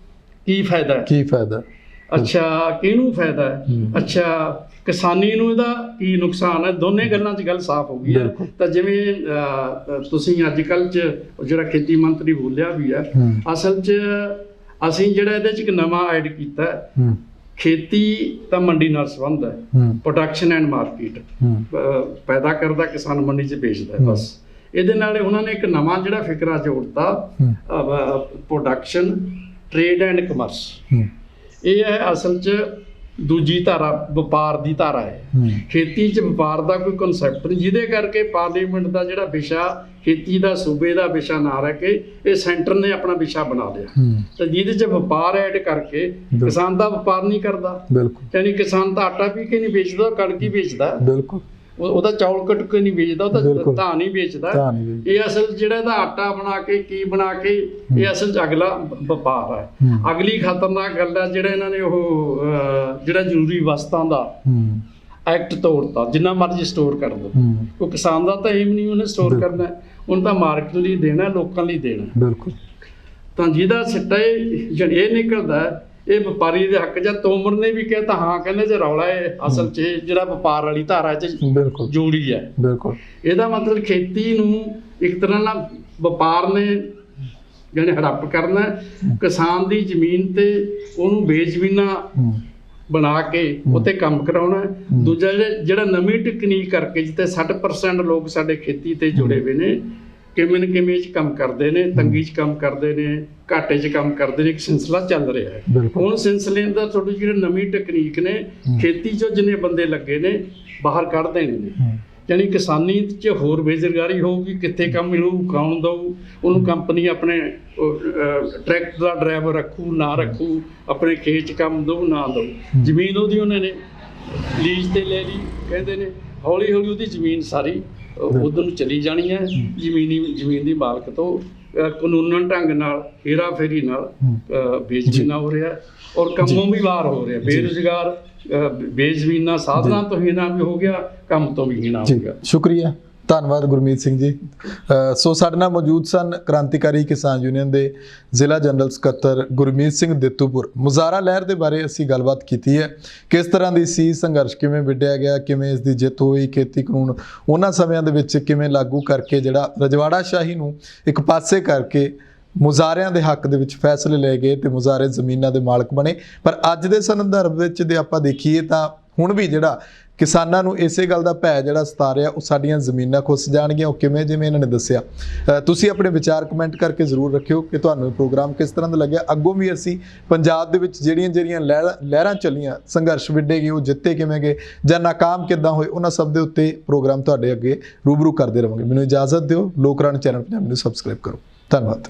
ਕੀ ਫਾਇਦਾ ਹੈ? ਕੀ ਫਾਇਦਾ? ਅੱਛਾ, ਕਿਹਨੂੰ ਫਾਇਦਾ ਹੈ? ਅੱਛਾ, ਕਿਸਾਨੀ ਨੂੰ ਇਹਦਾ ਕੀ ਨੁਕਸਾਨ ਹੈ? ਦੋਨੇ ਗੱਲਾਂ 'ਚ ਗੱਲ ਸਾਫ਼ ਹੋ ਗਈ ਹੈ। ਤਾਂ ਜਿਵੇਂ ਤੁਸੀਂ ਅੱਜ ਕੱਲ੍ਹ 'ਚ ਜਿਹੜਾ ਖੇਤੀ ਮੰਤਰੀ ਬੋਲਿਆ ਵੀ ਹੈ, ਅਸਲ 'ਚ ਅਸੀਂ ਜਿਹੜਾ ਇਹਦੇ 'ਚ ਇੱਕ ਨਵਾਂ ਐਡ ਕੀਤਾ, ਖੇਤੀ ਤਾਂ ਮੰਡੀ ਨਾਲ ਸੰਬੰਧ ਹੈ, ਪ੍ਰੋਡਕਸ਼ਨ ਐਂਡ ਮਾਰਕੀਟ। ਪੈਦਾ ਕਰਦਾ ਕਿਸਾਨ, ਮੰਡੀ 'ਚ ਵੇਚਦਾ, ਬਸ। ਇਹਦੇ ਨਾਲ ਉਹਨਾਂ ਨੇ ਇੱਕ ਨਵਾਂ ਜਿਹੜਾ ਫਿਕਰਾ ਜੋੜਤਾ, ਪ੍ਰੋਡਕਸ਼ਨ, ਟ੍ਰੇਡ ਐਂਡ ਕਮਰਸ। ਇਹ ਹੈ ਅਸਲ 'ਚ ਦੂਜੀ ਧਾਰਾ, ਵਪਾਰ ਦੀ ਧਾਰਾ ਹੈ। ਖੇਤੀ 'ਚ ਵਪਾਰ ਦਾ ਕੋਈ ਕਨਸੈਪਟ ਨਹੀਂ, ਜਿਹਦੇ ਕਰਕੇ ਪਾਰਲੀਮੈਂਟ ਦਾ ਜਿਹੜਾ ਵਿਸ਼ਾ ਖੇਤੀ ਦਾ ਸੂਬੇ ਦਾ ਵਿਸ਼ਾ ਨਾ ਰਹਿ ਕੇ ਇਹ ਸੈਂਟਰ ਨੇ ਆਪਣਾ ਵਿਸ਼ਾ ਬਣਾ ਲਿਆ। ਤੇ ਜਿਹਦੇ 'ਚ ਵਪਾਰ ਐਡ ਕਰਕੇ ਕਿਸਾਨ ਦਾ ਵਪਾਰ ਨਹੀਂ ਕਰਦਾ। ਯਾਨੀ ਕਿਸਾਨ ਤਾਂ ਆਟਾ ਪੀ ਕੇ ਨਹੀਂ ਵੇਚਦਾ, ਕਣਕ ਹੀ ਵੇਚਦਾ। ਉਹਦਾ ਚੌਲ ਕੱਟ ਕੇ ਨਹੀਂ ਵੇਚਦਾ, ਉਹਦਾ ਧਾਨ ਹੀ ਵੇਚਦਾ। ਇਹ ਅਸਲ ਜਿਹੜਾ ਇਹਦਾ ਆਟਾ ਬਣਾ ਕੇ, ਕੀ ਬਣਾ ਕੇ, ਇਹ ਅਸਲ 'ਚ ਅਗਲਾ ਵਪਾਰ ਹੈ। ਅਗਲੀ ਖਤਰਨਾਕ ਗੱਲ ਹੈ ਜਿਹੜਾ ਇਹਨਾਂ ਨੇ ਉਹ ਜਿਹੜਾ ਜ਼ਰੂਰੀ ਵਸਤਾਂ ਦਾ ਐਕਟ ਤੋੜਤਾ, ਜਿੰਨਾ ਮਰਜ਼ੀ ਸਟੋਰ ਕਰ ਲਓ। ਉਹ ਕਿਸਾਨ ਦਾ ਤਾਂ ਏਮ ਨਹੀਂ ਉਹਨੇ ਸਟੋਰ ਕਰਨਾ, ਉਹਨੂੰ ਤਾਂ ਮਾਰਕੀਟ ਲਈ ਦੇਣਾ, ਲੋਕਾਂ ਲਈ ਦੇਣਾ। ਤਾਂ ਜਿਹਦਾ ਸਿੱਟਾ ਇਹ ਨਿਕਲਦਾ, ਇਹ ਵਪਾਰੀ ਦੇ ਹੱਕ। ਜਾਂ ਤੋਮਰ ਨੇ ਵੀ ਕਹਿਤਾ, ਹਾਂ ਕਹਿੰਦੇ ਜੇ ਰੌਲਾ ਹੈ ਅਸਲ 'ਚ ਜਿਹੜਾ ਵਪਾਰ ਵਾਲੀ ਧਾਰਾ 'ਚ ਜੋੜੀ ਹੈ। ਇਹਦਾ ਮਤਲਬ ਖੇਤੀ ਨੂੰ ਇੱਕ ਤਰ੍ਹਾਂ ਨਾਲ ਵਪਾਰ ਨੇ ਜਿਹਨੇ ਹੜੱਪ ਕਰਨਾ, ਕਿਸਾਨ ਦੀ ਜ਼ਮੀਨ ਤੇ ਉਹਨੂੰ ਬੇਜ਼ਮੀਨਾ ਬਣਾ ਕੇ ਉੱਤੇ ਕੰਮ ਕਰਾਉਣਾ। ਦੂਜਾ ਜਿਹੜਾ ਨਵੀਂ ਟੈਕਨੀਕ ਕਰਕੇ, ਜਿੱਥੇ 60% ਲੋਕ ਸਾਡੇ ਖੇਤੀ ਤੇ ਜੁੜੇ ਹੋਏ ਨੇ, ਕਿਵੇਂ ਨਾ ਕਿਵੇਂ 'ਚ ਕੰਮ ਕਰਦੇ ਨੇ, ਤੰਗੀ 'ਚ ਕੰਮ ਕਰਦੇ ਨੇ, ਘਾਟੇ 'ਚ ਕੰਮ ਕਰਦੇ ਨੇ, ਇੱਕ ਸਿਲਸਿਲਾ ਚੱਲ ਰਿਹਾ ਹੈ। ਬਿਲਕੁਲ। ਹੁਣ ਸਿਲਸਿਲੇ ਦਾ ਤੁਹਾਡੀ ਜਿਹੜੀ ਨਵੀਂ ਟੈਕਨੀਕ ਨੇ, ਖੇਤੀ 'ਚੋਂ ਜਿੰਨੇ ਬੰਦੇ ਲੱਗੇ ਨੇ ਬਾਹਰ ਕੱਢ ਦੇਣੇ ਨੇ, ਯਾਨੀ ਕਿਸਾਨੀ 'ਚ ਹੋਰ ਬੇਰੁਜ਼ਗਾਰੀ ਹੋਊਗੀ, ਕਿੱਥੇ ਕੰਮ ਮਿਲੂ, ਕੌਣ ਦਊ ਉਹਨੂੰ? ਕੰਪਨੀ ਆਪਣੇ ਟਰੈਕਟਰ ਦਾ ਡਰਾਈਵਰ ਰੱਖੂ ਨਾ ਰੱਖੂ, ਆਪਣੇ ਖੇਤ 'ਚ ਕੰਮ ਦਊ ਨਾ ਦਊ, ਜ਼ਮੀਨ ਉਹਦੀ ਉਹਨਾਂ ਨੇ ਲੀਜ਼ ਤੇ ਲੈ ਲਈ, ਕਹਿੰਦੇ ਨੇ ਹੌਲੀ ਹੌਲੀ ਉਹਦੀ ਜ਼ਮੀਨ ਸਾਰੀ ਉਧਰ ਨੂੰ ਚਲੀ ਜਾਣੀ ਹੈ। ਜ਼ਮੀਨ ਦੀ ਮਾਲਕ ਤੋਂ ਕਾਨੂੰਨਨ ਢੰਗ ਨਾਲ, ਹੇਰਾ ਫੇਰੀ ਨਾਲ ਬੇਜ਼ਮੀਨਾ ਹੋ ਰਿਹਾ, ਔਰ ਕੰਮੋਂ ਵੀ ਬਾਹਰ ਹੋ ਰਿਹਾ। ਬੇਰੁਜ਼ਗਾਰ, ਬੇਜ਼ਮੀਨਾ ਸਾਧਨਾਂ ਤੋਂ ਹੀਣਾ ਵੀ ਹੋ ਗਿਆ, ਕੰਮ ਤੋਂ ਵੀ ਹੀਣਾ ਹੋ ਗਿਆ। ਸ਼ੁਕਰੀਆ, ਧੰਨਵਾਦ ਗੁਰਮੀਤ ਸਿੰਘ ਜੀ। ਸੋ ਸਾਡੇ ਨਾਲ ਮੌਜੂਦ ਸਨ ਕ੍ਰਾਂਤੀਕਾਰੀ ਕਿਸਾਨ ਯੂਨੀਅਨ ਦੇ ਜ਼ਿਲ੍ਹਾ ਜਨਰਲ ਸਕੱਤਰ ਗੁਰਮੀਤ ਸਿੰਘ ਦਿੱਤੂਪੁਰ। ਮੁਜ਼ਾਹਰਾ ਲਹਿਰ ਦੇ ਬਾਰੇ ਅਸੀਂ ਗੱਲਬਾਤ ਕੀਤੀ ਹੈ, ਕਿਸ ਤਰ੍ਹਾਂ ਦੀ ਸੀ, ਸੰਘਰਸ਼ ਕਿਵੇਂ ਵਿੱਢਿਆ ਗਿਆ, ਕਿਵੇਂ ਇਸ ਦੀ ਜਿੱਤ ਹੋਈ, ਖੇਤੀ ਕਾਨੂੰਨ ਉਹਨਾਂ ਸਮਿਆਂ ਦੇ ਵਿੱਚ ਕਿਵੇਂ ਲਾਗੂ ਕਰਕੇ ਜਿਹੜਾ ਰਜਵਾੜਾ ਸ਼ਾਹੀ ਨੂੰ ਇੱਕ ਪਾਸੇ ਕਰਕੇ ਮੁਜ਼ਾਹਰਿਆਂ ਦੇ ਹੱਕ ਦੇ ਵਿੱਚ ਫੈਸਲੇ ਲਏ ਗਏ ਤੇ ਮੁਜ਼ਾਹਰੇ ਜ਼ਮੀਨਾਂ ਦੇ ਮਾਲਕ ਬਣੇ। ਪਰ ਅੱਜ ਦੇ ਸੰਦਰਭ ਵਿੱਚ ਜੇ ਆਪਾਂ ਦੇਖੀਏ ਤਾਂ ਹੁਣ ਵੀ ਜਿਹੜਾ ਕਿਸਾਨਾਂ ਨੂੰ ਇਸੇ ਗੱਲ ਦਾ ਭੈ ਜਿਹੜਾ ਸਤਾ ਰਿਹਾ, ਉਹ ਸਾਡੀਆਂ ਜ਼ਮੀਨਾਂ ਖੁੱਸ ਜਾਣਗੀਆਂ, ਉਹ ਕਿਵੇਂ, ਜਿਵੇਂ ਇਹਨਾਂ ਨੇ ਦੱਸਿਆ। ਤੁਸੀਂ ਆਪਣੇ ਵਿਚਾਰ ਕਮੈਂਟ ਕਰਕੇ ਜ਼ਰੂਰ ਰੱਖਿਓ ਕਿ ਤੁਹਾਨੂੰ ਇਹ ਪ੍ਰੋਗਰਾਮ ਕਿਸ ਤਰ੍ਹਾਂ ਦਾ ਲੱਗਿਆ। ਅੱਗੋਂ ਵੀ ਅਸੀਂ ਪੰਜਾਬ ਦੇ ਵਿੱਚ ਜਿਹੜੀਆਂ ਲਹਿਰਾਂ ਚੱਲੀਆਂ, ਸੰਘਰਸ਼ ਵਿੱਢੇ ਗਏ, ਉਹ ਜਿੱਤੇ ਕਿਵੇਂ ਗਏ ਜਾਂ ਨਾਕਾਮ ਕਿੱਦਾਂ ਹੋਏ, ਉਹਨਾਂ ਸਭ ਦੇ ਉੱਤੇ ਪ੍ਰੋਗਰਾਮ ਤੁਹਾਡੇ ਅੱਗੇ ਰੂਬਰੂ ਕਰਦੇ ਰਹਾਂਗੇ। ਮੈਨੂੰ ਇਜਾਜ਼ਤ ਦਿਓ। ਲੋਕ ਰਾਣੀ ਚੈਨਲ ਪੰਜਾਬੀ ਨੂੰ ਸਬਸਕ੍ਰਾਈਬ ਕਰੋ। ਧੰਨਵਾਦ।